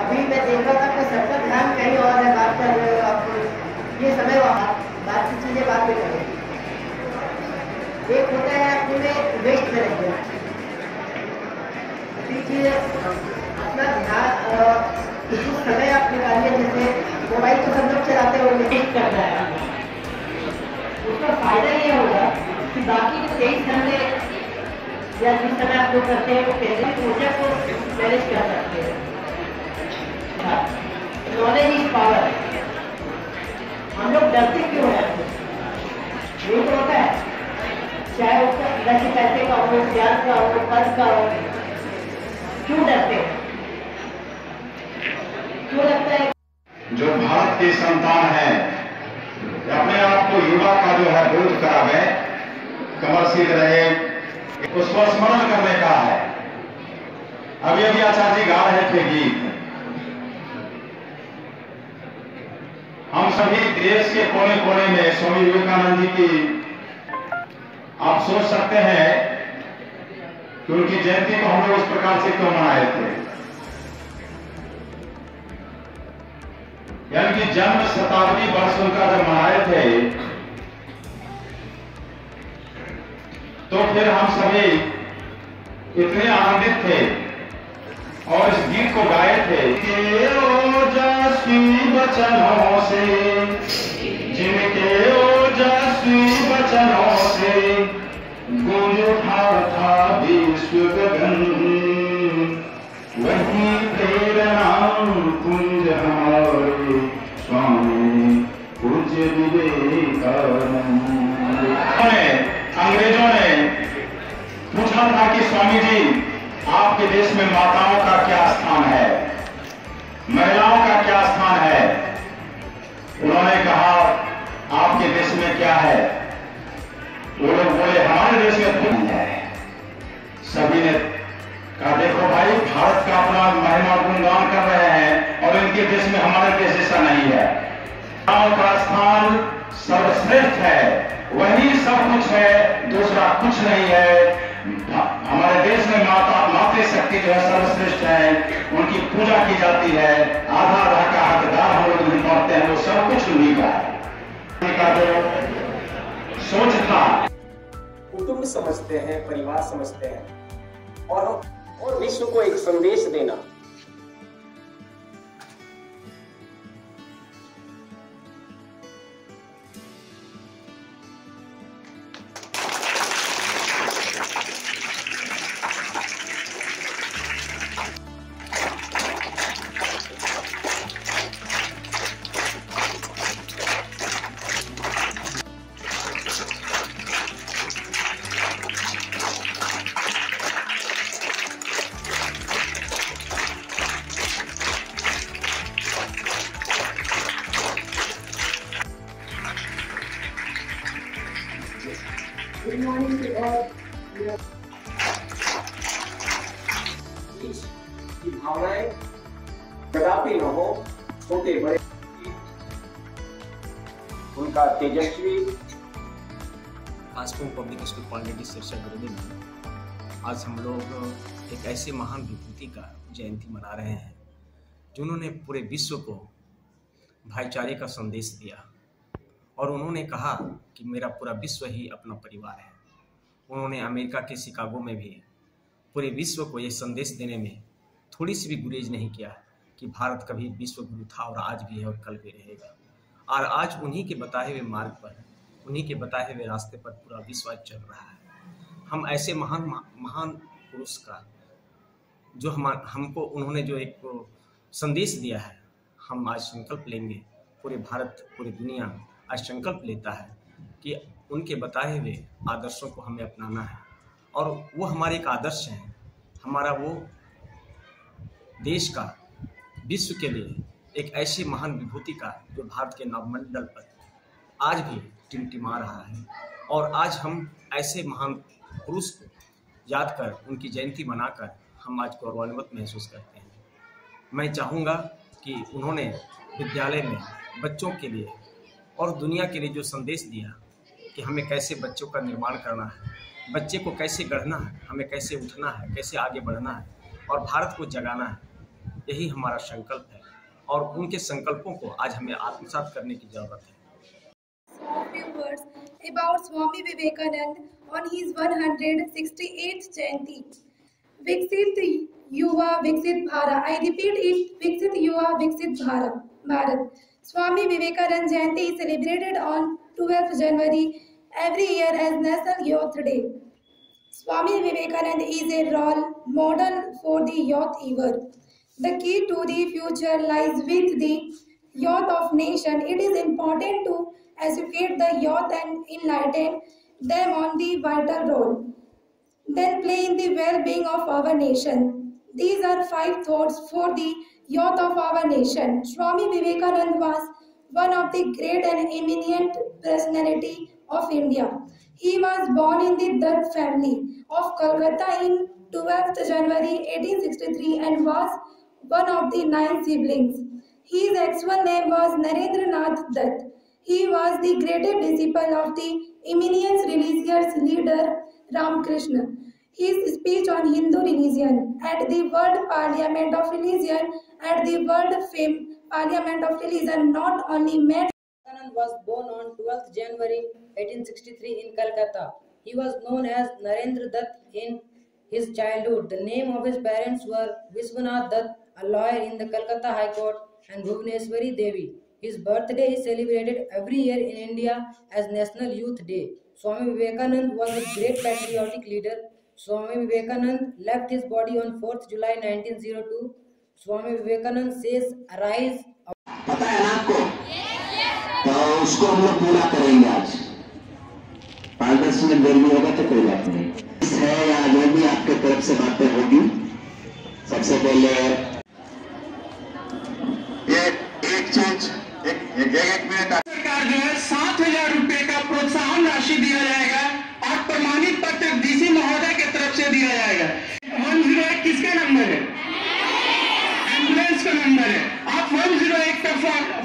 अभी मैं देख रहा था कि सबका ध्यान कहीं और है, बात कर रहे हो आप, ये समय बात की चीजें बात में करें। एक होता है अपने में वेस्ट में रहते हैं, अपना ध्यान कुछ समय आप निकालिए। जैसे मोबाइल तो सब लोग चलाते होंगे, ठीक कर रहा है, उसका फायदा ये होगा कि बाकी के 23 घंटे या जिस समय आप लोग करते हैं वो केंद्रित ऊर्जा को मैनेज कर सकते हैं। Knowledge is power. हम लोग डरते क्यों हैं? ये तो होता है, चाहे उसका लक्ष्य पैसे का हो, ज्ञान का हो, पद का हो, क्यों डरते हैं? क्यों लगता है? जो भारत की संतान है, अपने आप को युवा का जो है बोध करावे, कमर सीध रहे, उसको स्मरण करने का है। अभी अभी आचार्य जी गा रहे थे गीत। हम सभी देश के कोने कोने में स्वामी विवेकानंद जी की आप सोच सकते हैं कि उनकी जयंती को हम लोग इस प्रकार से क्यों मनाए थे। यानी कि जन्म शताब्दी वर्ष उनका जब मनाए थे तो फिर हम सभी इतने आनंदित थे और इस गीत को गाए थे कि ओजस्वी वचनों से, जिनके ओजस्वी वचनों से गूंज उठा था विश्व गगन, वही प्रेरणा कुंज हमारे स्वामी पूज्य विवेकानंद। अंग्रेजों ने पूछा था कि स्वामी जी आपके देश में माताओं का क्या स्थान है, महिलाओं का क्या स्थान है? उन्होंने कहा आपके देश में क्या है? वो लोग बोले हमारे देश में कुछ है। सभी ने कहा देखो भाई, भारत का अपना महिमा गुणगान कर रहे हैं और इनके देश में हमारे देश जैसा नहीं है। महिलाओं का स्थान सर्वश्रेष्ठ है, वही सब कुछ है, दूसरा कुछ नहीं है। हमारे देश में मातृ शक्ति जो है सर्वश्रेष्ठ है, उनकी पूजा की जाती है। आधा आधा का हकदार हम लोग नहीं मानते हैं, वो सब कुछ उन्हीं का है। उनका जो सोच था, कुटुंब समझते हैं, परिवार समझते हैं और विश्व को एक संदेश देना। Good morning to all. की भावनाएं कदापि न हो, छोटे बड़े उनका तेजस्वी आश्रम पब्लिक स्कूल पॉलिटेक्निक शिक्षा गिरिडीह में आज हम लोग एक ऐसे महान विभूति का जयंती मना रहे हैं जिन्होंने पूरे विश्व को भाईचारे का संदेश दिया और उन्होंने कहा कि मेरा पूरा विश्व ही अपना परिवार है। उन्होंने अमेरिका के शिकागो में भी पूरे विश्व को यह संदेश देने में थोड़ी सी भी गुरेज नहीं किया कि भारत कभी विश्व गुरु था और आज भी है और कल भी रहेगा। और आज उन्हीं के बताए हुए मार्ग पर, उन्हीं के बताए हुए रास्ते पर पूरा विश्व चल रहा है। हम ऐसे महान पुरुष का जो हमको उन्होंने जो एक संदेश दिया है, हम आज संकल्प लेंगे, पूरे भारत पूरी दुनिया आज संकल्प लेता है कि उनके बताए हुए आदर्शों को हमें अपनाना है और वो हमारे एक आदर्श हैं। हमारा वो देश का विश्व के लिए एक ऐसी महान विभूति का जो भारत के नवमंडल पर आज भी टिमटिमा रहा है और आज हम ऐसे महान पुरुष को याद कर उनकी जयंती मनाकर हम आज गौरवान्वित महसूस करते हैं। मैं चाहूँगा कि उन्होंने विद्यालय में बच्चों के लिए और दुनिया के लिए जो संदेश दिया कि हमें कैसे बच्चों का निर्माण करना है, बच्चे को कैसे गढ़ना है, हमें कैसे उठना है, कैसे आगे बढ़ना है और भारत को जगाना है, यही हमारा संकल्प है और उनके संकल्पों को आज हमें आत्मसात करने की जरूरत है। Few words about Swami Vivekanand on his 168th Jayanti. Viksit Yuva Viksit Bharat. I repeat it, Viksit Yuva Viksit Bharat. Swami Vivekanand Jayanti is celebrated on 12th January every year as National Youth Day. Swami Vivekanand is a role model for the youth ever. The key to the future lies with the youth of nation. It is important to educate the youth and enlighten them on the vital role then play in the well-being of our nation. These are 5 thoughts for the youth of our nation. Swami Vivekananda was one of the great and eminent personality of India. He was born in the Dutt family of Calcutta in 12th January 1863 and was one of the 9 siblings. His actual name was Narendranath Dutt. He was the greatest disciple of the eminent religious leader Ramakrishna. His speech on Hindu religion at the World Parliament of Religion Parliament of Religion not only made. Vivekananda was born on 12th January 1863 in Calcutta. He was known as Narendra Dutt in his childhood. The name of his parents were Vishwanath Dutt, a lawyer in the Calcutta High Court, and Bhubaneswari Devi. His birthday is celebrated every year in India as National Youth Day. Swami Vivekananda was a great patriotic leader. Swami Vivekananda left his body on 4th July 1902. Swami Vivekananda says, "Arise." पता है ना आपको? तो उसको हम लोग पूरा करेंगे आज। 5-10 मिनट देर में होगा तो कोई बात नहीं है या जो भी आपके तरफ से बातें होगी। सबसे पहले एक मिनट सरकार जो है 7,000 रुपए का प्रोत्साहन राशि दिया जाएगा और प्रमाणित पत्र डीसी महोदय के तरफ से दिया जाएगा। 101 किसका नंबर है? एम्बुलेंस का नंबर है। आप 101 पे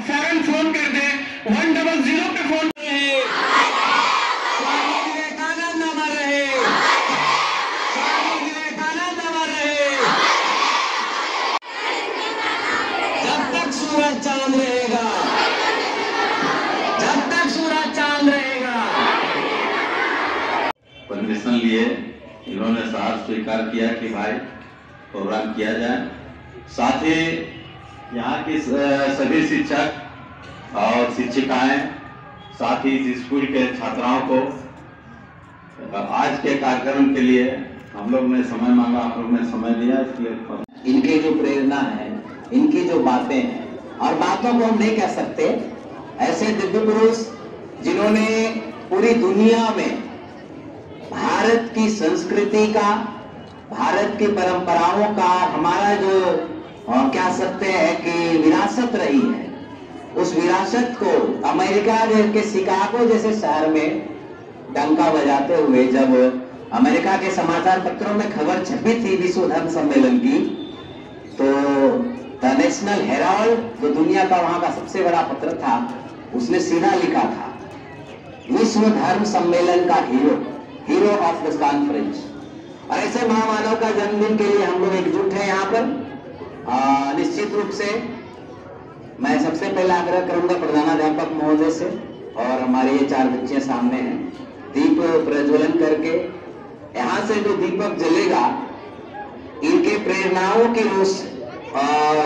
फौरन फोन कर दे, 100 पे फोन रहे। स्वामी विवेकानंद अमर रहे, स्वामी विवेकानंद अमर रहे। जब तक सूरज चांद रहेगा, जब तक सूरज चांद रहेगा। परमिशन लिए इन्होंने साहस स्वीकार किया कि भाई प्रोग्राम किया जाए। साथ ही यहाँ की सभी शिक्षक और शिक्षिकाएं, साथ ही इस स्कूल के छात्राओं को आज के कार्यक्रम के लिए हम लोग ने समय मांगा, आप लोग ने समय दिया। इसलिए इनके जो प्रेरणा है, इनकी जो बातें हैं, और बातों को हम नहीं कह सकते, ऐसे दिव्य पुरुष जिन्होंने पूरी दुनिया में भारत की संस्कृति का, भारत की परंपराओं का, हमारा जो कह सकते हैं कि विरासत रही है, उस विरासत को अमेरिका के शिकागो जैसे शहर में डंका बजाते हुए जब अमेरिका के समाचार पत्रों में खबर छपी थी विश्व धर्म सम्मेलन की, तो द नेशनल हेराल्ड, जो दुनिया का वहां का सबसे बड़ा पत्र था, उसने सीधा लिखा था विश्व धर्म सम्मेलन का हीरो ऑफ द कॉन्फ्रेंस। और ऐसे महामानव का जन्मदिन के लिए हम लोग एकजुट हैं यहाँ पर। निश्चित रूप से मैं सबसे पहले आग्रह करूंगा प्रधानाध्यापक महोदय से, और हमारे ये 4 बच्चे सामने हैं, दीप प्रज्वलन करके यहाँ से जो दीपक जलेगा, इनके प्रेरणाओं के उस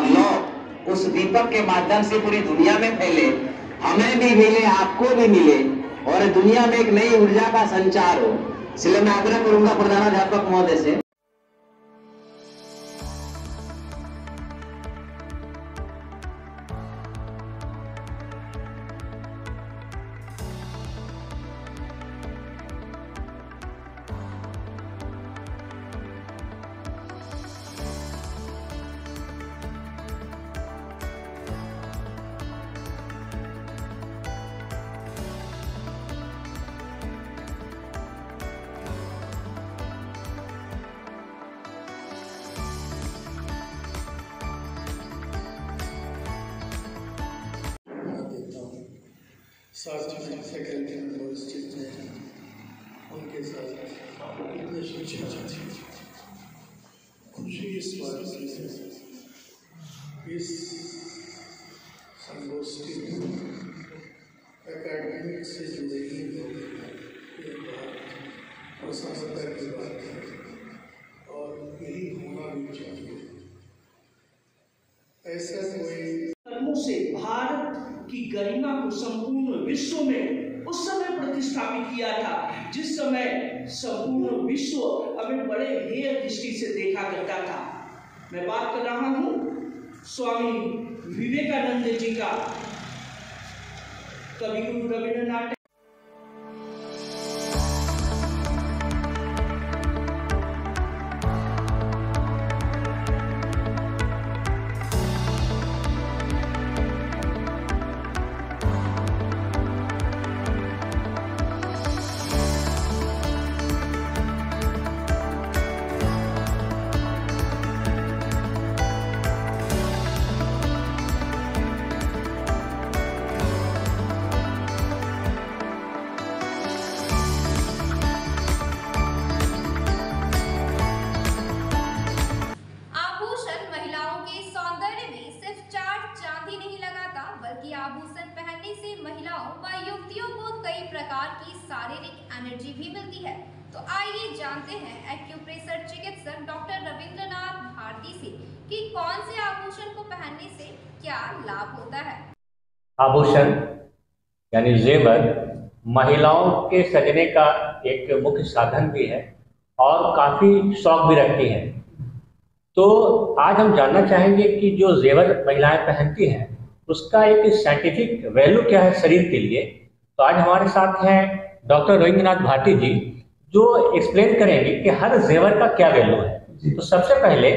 लौ उस दीपक के माध्यम से पूरी दुनिया में फैले, हमें भी मिले, आपको भी मिले, और दुनिया में एक नई ऊर्जा का संचार हो। इसलिए मैं आग्रह करूंगा प्रधानाध्यापक महोदय से। साथियों फैकल्टी मेंबर्स जितने हैं उनके साथ इतने शिक्षक खुशी इस बात की इस संगोष्ठी में एकेडमिक से जुड़े ही लोग एक बात प्रशंसता की बात है, और यही होना भी चाहिए। ऐसा कोई कर्मों से भारत की गरिमा को संपूर्ण विश्व में उस समय प्रतिष्ठापित किया था जिस समय संपूर्ण विश्व हमें बड़े हेय दृष्टि से देखा करता था। मैं बात कर रहा हूं स्वामी विवेकानंद जी का, कवि गुरु रविन्द्रनाथ। आभूषण पहनने से महिलाओं व युवतियों को कई प्रकार की शारीरिक एनर्जी भी मिलती है। तो आइए जानते हैं एक्यूप्रेशर चिकित्सक डॉक्टर रविंद्रनाथ भारती से कि कौन से आभूषण को पहनने से क्या लाभ होता है। आभूषण यानी जेवर महिलाओं के सजने का एक मुख्य साधन भी है और काफी शौक भी रखती हैं। तो आज हम जानना चाहेंगे कि जो जेवर महिलाएं पहनती हैं उसका एक साइंटिफिक वैल्यू क्या है शरीर के लिए। तो आज हमारे साथ हैं डॉक्टर रविंद्रनाथ भारती जी जो एक्सप्लेन करेंगे कि हर जेवर का क्या वैल्यू है। तो सबसे पहले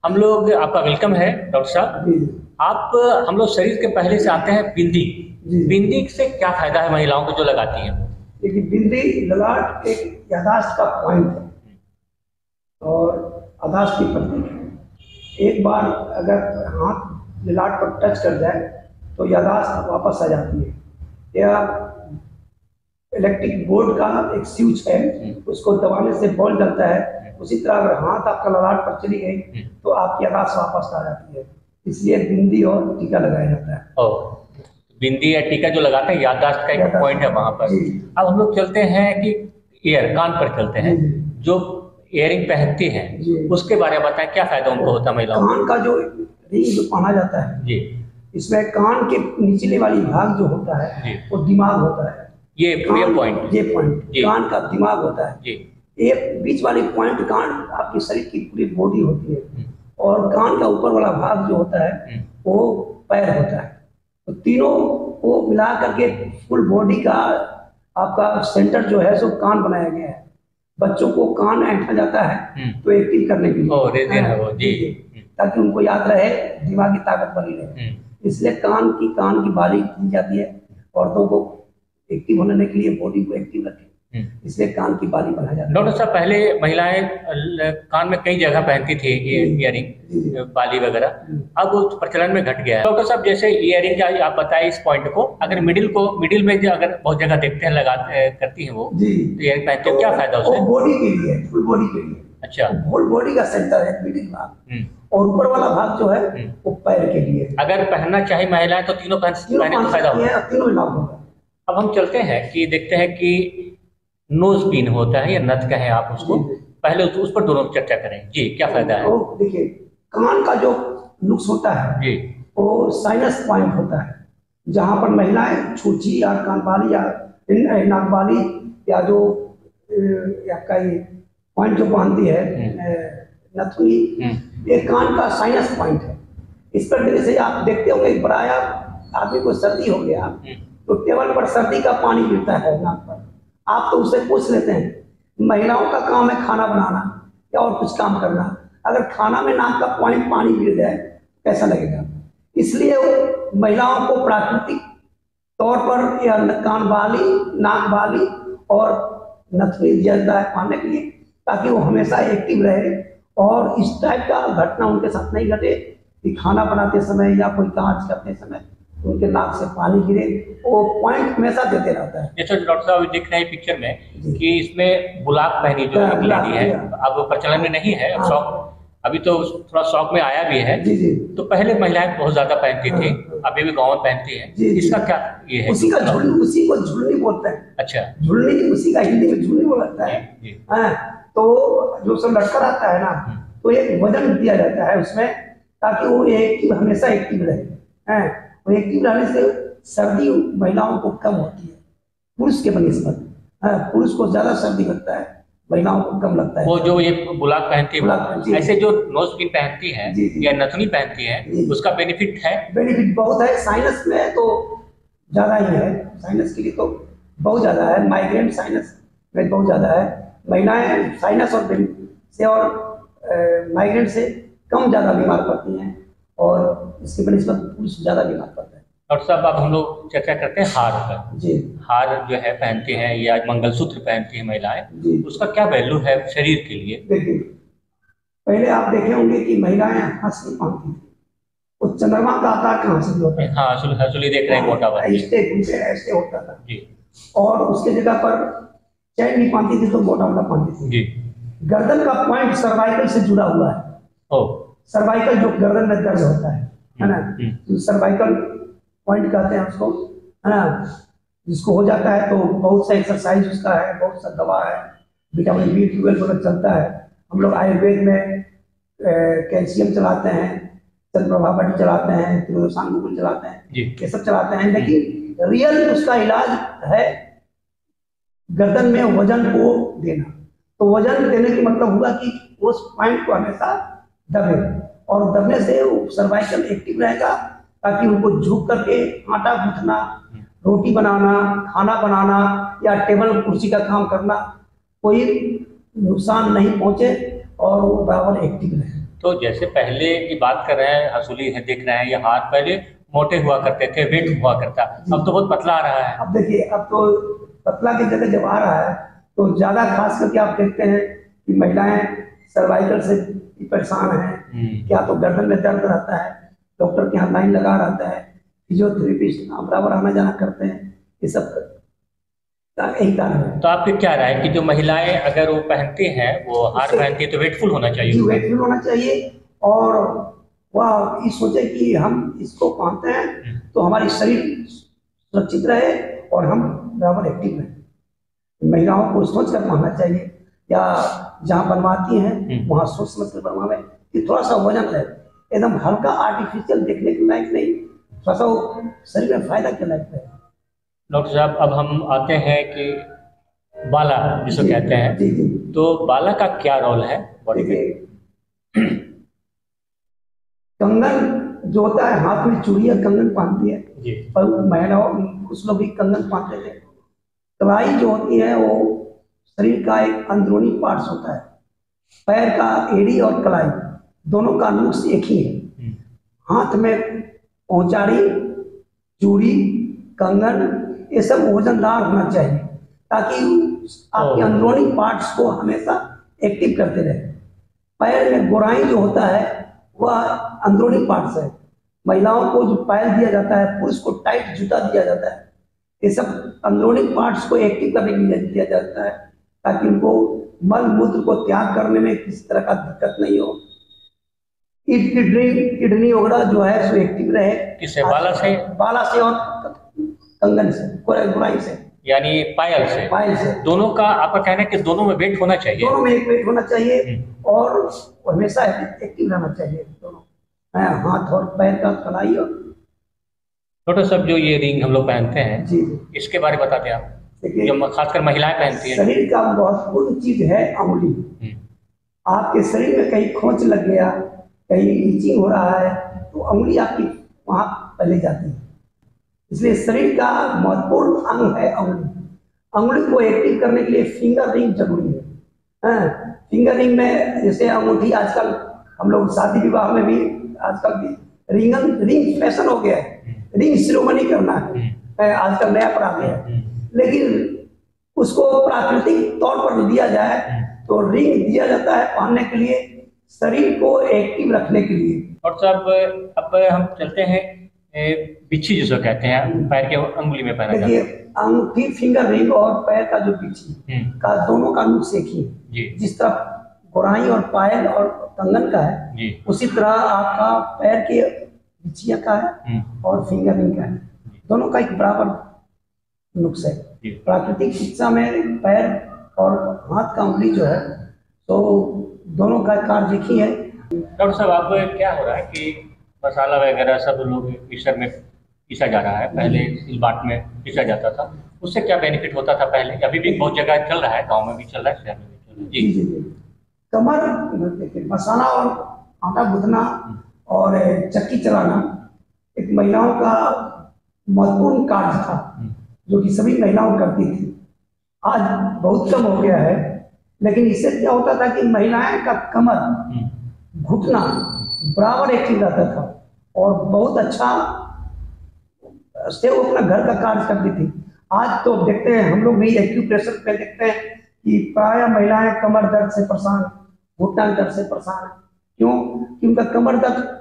हम लोग, आपका वेलकम है डॉक्टर साहब। आप हम लोग शरीर के पहले से आते हैं बिंदी। बिंदी से क्या फायदा है महिलाओं को जो लगाती हैं? देखिए, बिंदी ललाट एक यादाश्त का पॉइंट है और यादाश्त की प्रतीक है। एक बार अगर हाथ ललाट पर टच कर जाए तो यादाश्त वापस आ जाती है। या इलेक्ट्रिक बोर्ड का एक स्विच है, उसको दबाने से बॉल जलता है, उसी तरह अगर हाथ आपका ललाट पर चली गई तो आपकी यादाश्त वापस आ जाती है। इसलिए बिंदी और टीका लगाया जाता है। बिंदी या टीका जो लगाते हैं यादाश्त का एक पॉइंट है वहां पर। अब हम लोग चलते हैं कि ईयर कान पर चलते हैं, जो इयरिंग पहनती हैं उसके बारे में बताएं, क्या फायदा उनको होता है महिलाओं? कान का जो रिंग जो पहना जाता है जी, इसमें कान के निचले वाली भाग जो होता है वो दिमाग होता है। ये पॉइंट, ये पॉइंट कान का दिमाग होता है जी। एक बीच वाली पॉइंट कान आपके शरीर की पूरी बॉडी होती है और कान का ऊपर वाला भाग जो होता है वो पैर होता है। तो तीनों को मिला करके फुल बॉडी का आपका सेंटर जो है सो कान बनाया गया है। बच्चों को कान ऐंठा जाता है तो एक्टिव करने के लिए, ताकि उनको याद रहे, दिमागी ताकत बनी रहे। इसलिए कान की बाली की जाती है औरतों को एक्टिव होने के लिए, बॉडी को एक्टिव रखे। इसलिए कान की बाली बनाया जाता है। डॉक्टर साहब, पहले महिलाएं कान में कई जगह पहनती थी ईयरिंग, बाली वगैरह, अब वो प्रचलन में घट गया है। डॉक्टर साहब, जैसे ईयरिंग का आप बताए इस पॉइंट को, अगर मिडिल में जो अगर बहुत जगह देखते हैं लगाते करती हैं वो, तो ईयरिंग पहनते हैं, क्या फायदा उससे? बॉडी के लिए, फुल बॉडी के लिए। अच्छा, होल बॉडी का सेंटर है मिडिल भाग, और ऊपर वाला भाग जो है वो पैर के लिए। अगर पहनना चाहे महिलाएं तो तीनों पहने तो फायदा होगा, तीनों लाभ होगा। अब हम चलते हैं कि देखते हैं कि नोज पिन होता है या नथ कहें आप उसको, पहले उस पर दोनों चर्चा करें जी, क्या फायदा है? देखिए, कान का जो नुक्स होता है जी, वो साइनस पॉइंट होता है, जहाँ पर महिलाएं छूछी या कानबाली या नाकबाली या जो आपका ये पॉइंट जो बांधती है नथुनी, ये कान का साइनस पॉइंट है। इस पर देने से आप देखते होंगे, एक बड़ा आदमी को सर्दी हो गया तो टेबल पर सर्दी का पानी गिरता है नाक पर, आप तो उससे पूछ लेते हैं। महिलाओं का काम है खाना बनाना या और कुछ काम करना, अगर खाना में नाक का पॉइंट पानी गिर जाए कैसा लगेगा? इसलिए महिलाओं को प्राकृतिक तौर पर या कान बाली, नाक बाली और नथुनी दिया जाता है पाने के लिए, ताकि वो हमेशा एक्टिव रहे और इस टाइप का घटना उनके साथ नहीं घटे कि खाना बनाते समय या कोई काज करते समय उनके नाक से पानी गिरे, वो पॉइंट हमेशा देते रहता है। जैसे डॉक्टर साहब दिख रहे हैं पिक्चर में कि इसमें बुलाक पहनी जो एक लेडी है, अब प्रचलन में नहीं है, अब शौक, अभी तो थोड़ा शौक में आया भी है। तो पहले महिलाएं बहुत ज्यादा पहनती थी, अभी भी गाँव में पहनती है, इसका क्या ये है? उसी को झुलनी बोलते हैं। अच्छा, झुलनी, उसी का हिंदी में झुलनी बोलता है। तो जो सब लटका रहता है ना, तो एक वजन दिया जाता है उसमें, ताकि वो हमेशा एक्टिव रहे। और एक्टिव रहने से सर्दी महिलाओं को कम होती है पुरुष के बनिस्बत। पुरुष को ज्यादा सर्दी लगता है, महिलाओं को कम लगता है। वो जो ये बुलाक पहनती है, ऐसे जो नोज पिन पहनती है या नथुनी पहनती है, उसका बेनिफिट है? बेनिफिट बहुत है। साइनस में तो ज्यादा ही है, साइनस के लिए तो बहुत ज्यादा है, माइग्रेन साइनस में बहुत ज्यादा है। महिलाएं साइनस और माइग्रेन से कम ज्यादा बीमार पड़ती हैं और इसके बनिस्बत पुरुष ज्यादा बीमार पड़ता है। डॉक्टर साहब, अब हम लोग चर्चा करते हैं हार पर। जी, हार जो है पहनते हैं या मंगलसूत्र पहनती है महिलाएं, उसका क्या वैल्यू है शरीर के लिए? देखिए, पहले आप देखे होंगे कि महिलाएं हंसली पहनती थी, वो चंद्रमा का आकार का हंसली होता है। हाँ, हंसली देख रहे हैं, मोटा वाला ऐसे होता था जी। और उसके जगह पर चैन नहीं पहनती थी तो मोटा वाला पहनती थी जी। गर्दन का पॉइंट सर्वाइकल से जुड़ा हुआ है। सर्वाइकल जो गर्दन में दर्द होता है ना, तो सर्वाइकल पॉइंट कहते हैं उसको, है ना, जिसको हो जाता है तो बहुत सा एक्सरसाइज उसका है, बहुत सा दवा है, विटामिन B12 वगैरह चलता है। हम लोग आयुर्वेद में कैल्शियम चलाते हैं, चंद्रप्रभा बटी चलाते हैं, त्रिदोषांगुल चलाते हैं, ये सब चलाते हैं, लेकिन रियल उसका इलाज है गर्दन में वजन को देना। तो वजन देने का मतलब हुआ कि उस पॉइंट को हमेशा दबे, और दबने से सर्वाइकल एक्टिव रहेगा, ताकि उनको झुक करके आटा गूंथना, रोटी बनाना, खाना बनाना या टेबल कुर्सी का काम करना कोई नुकसान नहीं पहुंचे और वो बराबर एक्टिव रहे। तो जैसे पहले की बात कर रहे हैं, हंसुली है देख रहे हैं, ये हाथ पहले मोटे हुआ करते थे, वेट हुआ करता, अब तो बहुत पतला आ रहा है। अब देखिए, अब तो पतला की जगह जब आ रहा है तो ज्यादा खास करके आप देखते हैं कि महिलाएं सर्वाइकल से परेशान हैं, क्या तो गर्दन में दर्द रहता है, डॉक्टर के यहाँ लाइन लगा रहता है, फिजियोथेरेपिस्ट बराबर आना जाना करते हैं, ये सब यही कारण है। तो आपकी क्या राय है कि जो महिलाएं अगर वो पहनती हैं, वो हार पहनती है, तो वेटफुल होना चाहिए? वेटफुल होना चाहिए, और वह ये सोचे कि हम इसको पहनते हैं तो हमारी शरीर सुरक्षित रहे और हम बराबर एक्टिव रहे। महिलाओं को सोच कर पहनना चाहिए, या जहाँ बनवाती हैं वहाँ सोच समझ कर बनवावे कि थोड़ा सा वजन रहे, एकदम हल्का आर्टिफिशियल देखने के लायक नहीं, थोड़ा सा शरीर में फायदा के लायक रहे। डॉक्टर साहब, अब हम आते हैं कि बाला जिसको कहते हैं, तो बाला का क्या रोल है बॉडी में? कंगन जो होता है, हाथ में चूड़ियाँ कंगन पहनती है, और महिलाओं कुछ लोग भी कंगन पहनते थे। कलाई जो होती है वो शरीर का एक अंदरूनी पार्ट्स होता है, पैर का एड़ी और कलाई दोनों का नुक्स एक ही है। हाथ में औंचाड़ी, चूड़ी, कंगन, ये सब वजनदार होना चाहिए, ताकि आपके अंदरूनी पार्ट्स को हमेशा एक्टिव करते रहे। पैर में गोराई जो होता है वह अंदरूनी पार्ट्स है। महिलाओं को जो पायल दिया जाता है, पुरुष को टाइट जूता दिया जाता है, ये सब अंदरूनी पार्ट्स को एक्टिव करने के लिए दिया जाता है ताकि उनको मल मूत्र को त्याग करने में किसी तरह का दिक्कत नहीं हो। किडनी वगैरह जो है सो एक्टिव रहे। किससे? बाला से? बाला से और कंगन से, गोराई से, यानी पायल से। पायल से दोनों का आपका कहना है कि दोनों में वेट होना चाहिए? दोनों में एक वेट होना चाहिए और हमेशा एक्टिव रहना चाहिए दोनों, हाथ और पैर का कलाई। और डॉक्टर साहब जो ये रिंग हम लोग पहनते हैं जी, इसके बारे में बताते हैं आप, जो खासकर महिलाएं पहनती हैं। शरीर का महत्वपूर्ण चीज है अंगुली। आपके शरीर में कहीं खोंच लग गया, कहीं ईचिंग हो रहा है, तो अंगुली आपकी वहां पहले जाती है। इसलिए शरीर का महत्वपूर्ण अंग है अंगुली। अंगुली को एक्टिव करने के लिए फिंगर रिंग जरूरी है। फिंगर रिंग में जैसे अंगूठी, आजकल हम लोग शादी विवाह में भी आजकल रिंग फैशन हो गया है, रिंग सेरेमनी करना है, आजकल नया पर आ गया है। लेकिन उसको प्राकृतिक तौर पर दिया जाए तो रिंग दिया जाता है पहनने के लिए, शरीर को एक्टिव रखने के लिए। और साहब अब हम चलते हैं बिच्छी जिसको कहते हैं, पैर के अंगुली में पहना जाता है। अंगूठी, फिंगर रिंग और पैर का जो बिच्छी का दोनों का नुक्स एक ही है। जिस तरह गोराई और पायल और कंगन का है, उसी तरह आपका पैर के बिछिया का है और फिंगर रिंग का है। दोनों का एक बराबर नुक्स है। प्राकृतिक चिकित्सा में पैर और हाथ का अंगुली जो है तो दोनों का कार्य एक ही है। डॉक्टर साहब अब क्या हो रहा है कि मसाला वगैरह सब लोग मिक्सर में पीसा जा रहा है, पहले सिलबाट में पीसा जाता था, उससे क्या बेनिफिट होता था पहले? अभी भी बहुत जगह चल रहा है, गाँव में भी चल रहा है, शहर में भी चल रहा है। जी। कमर मसाला और आटा गूंथना और चक्की चलाना एक महिलाओं का महत्वपूर्ण कार्य था जो कि सभी महिलाओं करती थी। आज बहुत कम हो गया है, लेकिन इससे क्या होता था कि महिलाएं का कमर, घुटना बराबर एक्टिव रहता था और बहुत अच्छा से वो अपना घर का कार्य करती थी। आज तो देखते हैं, हम लोग भी एक्यूप्रेशर पे देखते हैं कि प्राय महिलाएं कमर दर्द से परेशान, घुटना दर्द से परेशान। क्यों? कि उनका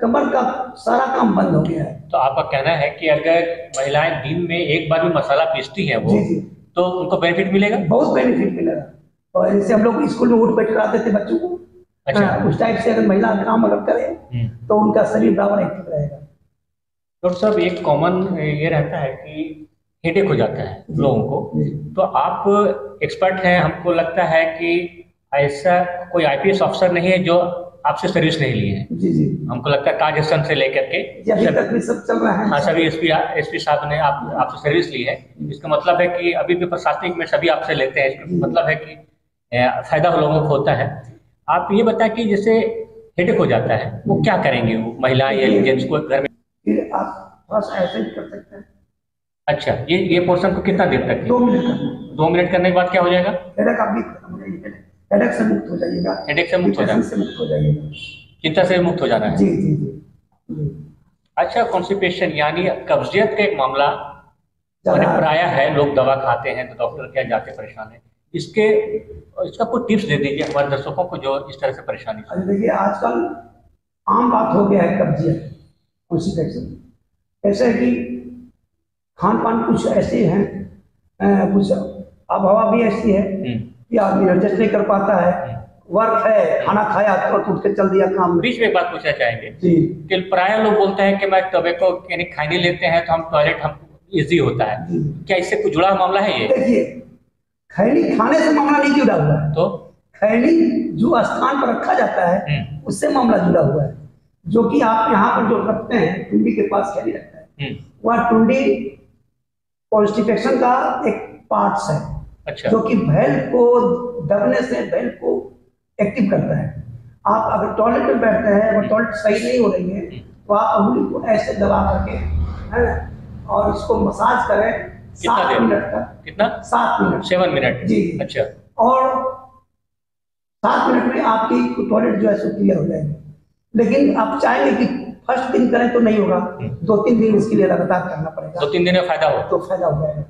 कमर का सारा काम बंद हो गया है। तो आपका कहना है कि अगर महिलाएं दिन में एक बार भी मसाला पीसती है वो, तो उनको बेनिफिट मिलेगा? बहुत बेनिफिट मिलेगा। और जैसे हम लोग स्कूल में उठ बैठ कराते थे बच्चों को, उस टाइप से अगर महिला काम अगर करे तो उनका शरीर बराबर एक्टिव रहेगा। डॉक्टर साहब एक कॉमन ये रहता है कि हेडेक हो जाता है लोगों को, तो आप एक्सपर्ट हैं, हमको लगता है कि ऐसा कोई आईपीएस अफसर नहीं है जो आपसे सर्विस नहीं ली है। जी। हमको लगता है ताज स्टेशन से लेकर के सब चल रहा है। हाँ, सभी एसपी साहब ने आपसे सर्विस ली है। इसका मतलब है कि अभी भी प्रशासनिक में सभी आपसे लेते हैं। इसका मतलब है कि फायदा लोगों को होता है। आप ये बताएं कि जैसे हेडेक हो जाता है वो क्या करेंगे, वो महिलाएं या जेंट्स को घर में? फिर आप थोड़ा सा ऐसे ही कर सकते हैं। अच्छा, ये पोर्शन को कितना देर तक? 2 मिनट करना। 2 मिनट करने के बाद क्या हो जाएगा? हेडेक आपकी खत्म हो जाएगी, हेडेक से मुक्त हो जाइएगा। हेडेक से मुक्त हो जाना, चिंता से मुक्त हो जाना है। जी। अच्छा, कॉन्स्टिपेशन यानी कब्जियत का एक मामला प्राय है, लोग दवा खाते हैं तो डॉक्टर क्या जाते परेशान है, इसका कुछ टिप्स दे दीजिए हमारे दर्शकों को जो इस तरह से परेशानी। देखिए आजकल आम बात हो गया है कब्जियत, कॉन्स्टिपेशन। ऐसे है कि खान पान कुछ ऐसे हैं, कुछ आबहवा भी ऐसी है कि आदमी एडजस्ट नहीं कर पाता है। वर्क है, खाना खाया तुरंत उठ के चल दिया काम में। बीच में एक बात पूछना चाहेंगे कि प्राय लोग बोलते हैं कि मैं टोबैको यानी खैनी लेते हैं तो हम टॉयलेट हम इजी होता है, क्या इससे कुछ जुड़ा मामला है ये? देखिए खैनी खाने से मामला नहीं जुड़ा हुआ है, तो खैनी जो स्थान पर रखा जाता है उससे मामला जुड़ा हुआ है। जो कि आप यहाँ पर जो रखते हैं, टुंडी के पास खैनी रखता है, वह टुंडी कॉन्स्टिपेशन का एक पार्ट्स है। अच्छा। जो कि बैल को दबने से बैल को एक्टिव करता है। आप अगर टॉयलेट में बैठते हैं और टॉयलेट सही नहीं हो रही है तो आप अंगुली को ऐसे दबा करके, है ना, और इसको मसाज करें 7 मिनट का। कितना? 7 मिनट। 7 मिनट। जी। अच्छा। और 7 मिनट में आपकी टॉयलेट जो है सो क्लियर हो जाएगी। लेकिन आप चाहेंगे कि फर्स्ट दिन करें तो नहीं होगा, 2-3 दिन इसके लिए लगातार करना पड़ेगा। 2-3 दिन में फायदा हो तो फायदा हो जाएगा।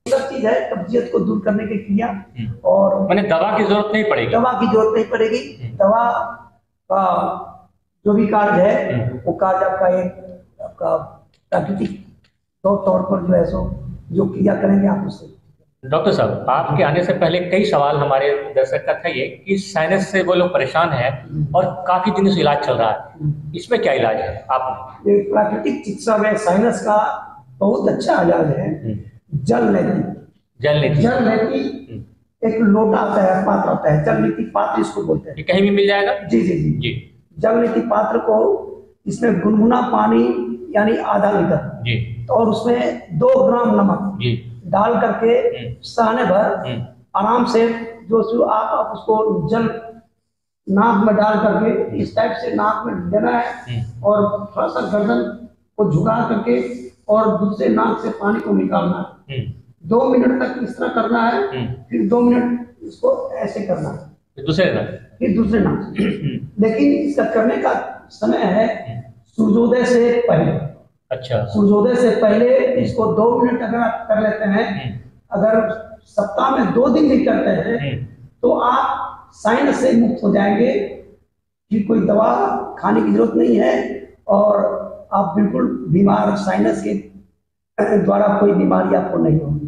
सब चीज है कब्जियत को दूर करने की क्रिया। और मैंने दवा की जरूरत नहीं पड़ेगी, दवा की जरूरत नहीं पड़ेगी। दवा का जो भी कार्य है वो कार्य आपका प्राकृतिक तौर पर जो है सो जो क्रिया करेंगे आप उससे। डॉक्टर साहब, आपके आने से पहले कई सवाल हमारे दर्शक का था ये कि साइनस से वो लोग परेशान हैं और काफी दिनों से इलाज चल रहा है, इसमें क्या इलाज है? आप प्राकृतिक चिकित्सा में साइनस का बहुत अच्छा इलाज है। जल लेती एक लोटा आता है, पात्र आता है, जल लेती पात्र इसको बोलते हैं। कहीं भी मिल जाएगा? जी जी जी जी। जल लेती पात्र को इसमें गुनगुना पानी यानी आधा लीटर और उसमें 2 ग्राम नमक डाल करके सहने भर आराम से जो आप उसको जल नाक में डाल करके इस टाइप से नाक में देना है और थोड़ा सा गर्दन को झुका करके और दूसरे नाक से पानी को निकालना है। 2 मिनट तक इस तरह करना है, फिर 2 मिनट इसको ऐसे करना है, फिर दूसरे नाक से। लेकिन इसका करने का समय है सूर्योदय से पहले। अच्छा, सूर्योदय से पहले इसको 2 मिनट अगर आप कर लेते हैं, अगर सप्ताह में 2 दिन भी करते हैं तो आप साइनस से मुक्त हो जाएंगे। फिर कोई दवा खाने की जरूरत नहीं है और आप बिल्कुल बीमार साइनस के द्वारा कोई बीमारी आपको नहीं होगी।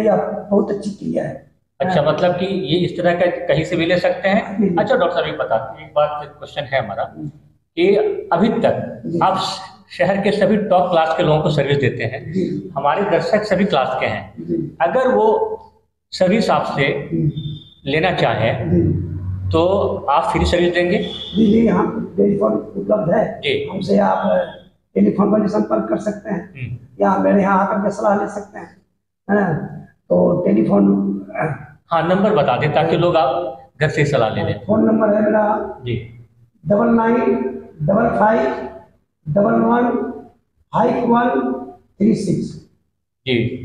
यह बहुत अच्छी क्रिया है। अच्छा, मतलब कि ये इस तरह का कहीं से भी ले सकते हैं? अच्छा डॉक्टर साहब, एक बता, एक बात क्वेश्चन है हमारा कि अभी तक आप शहर के सभी टॉप क्लास के लोगों को सर्विस देते हैं, हमारे दर्शक सभी क्लास के हैं, अगर वो सर्विस आपसे लेना चाहें तो आप फ्री सर्विस देंगे? जी, हम टेलीफोन उपलब्ध है, हमसे आप टेलीफोन पर संपर्क कर सकते हैं या मेरे यहाँ आकर के सलाह ले सकते हैं, है ना? तो टेलीफोन हाँ नंबर बता दें ताकि लोग आप घर से सलाह ले लें। फोन नंबर है मेरा जी 9955515136। जी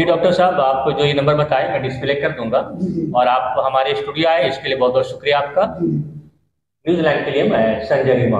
डॉक्टर साहब, आपको जो ये नंबर बताया मैं डिस्प्ले कर दूंगा और आप हमारे स्टूडियो आए इसके लिए बहुत बहुत शुक्रिया आपका। न्यूजीलैंड के लिए मैं संजय रीमा।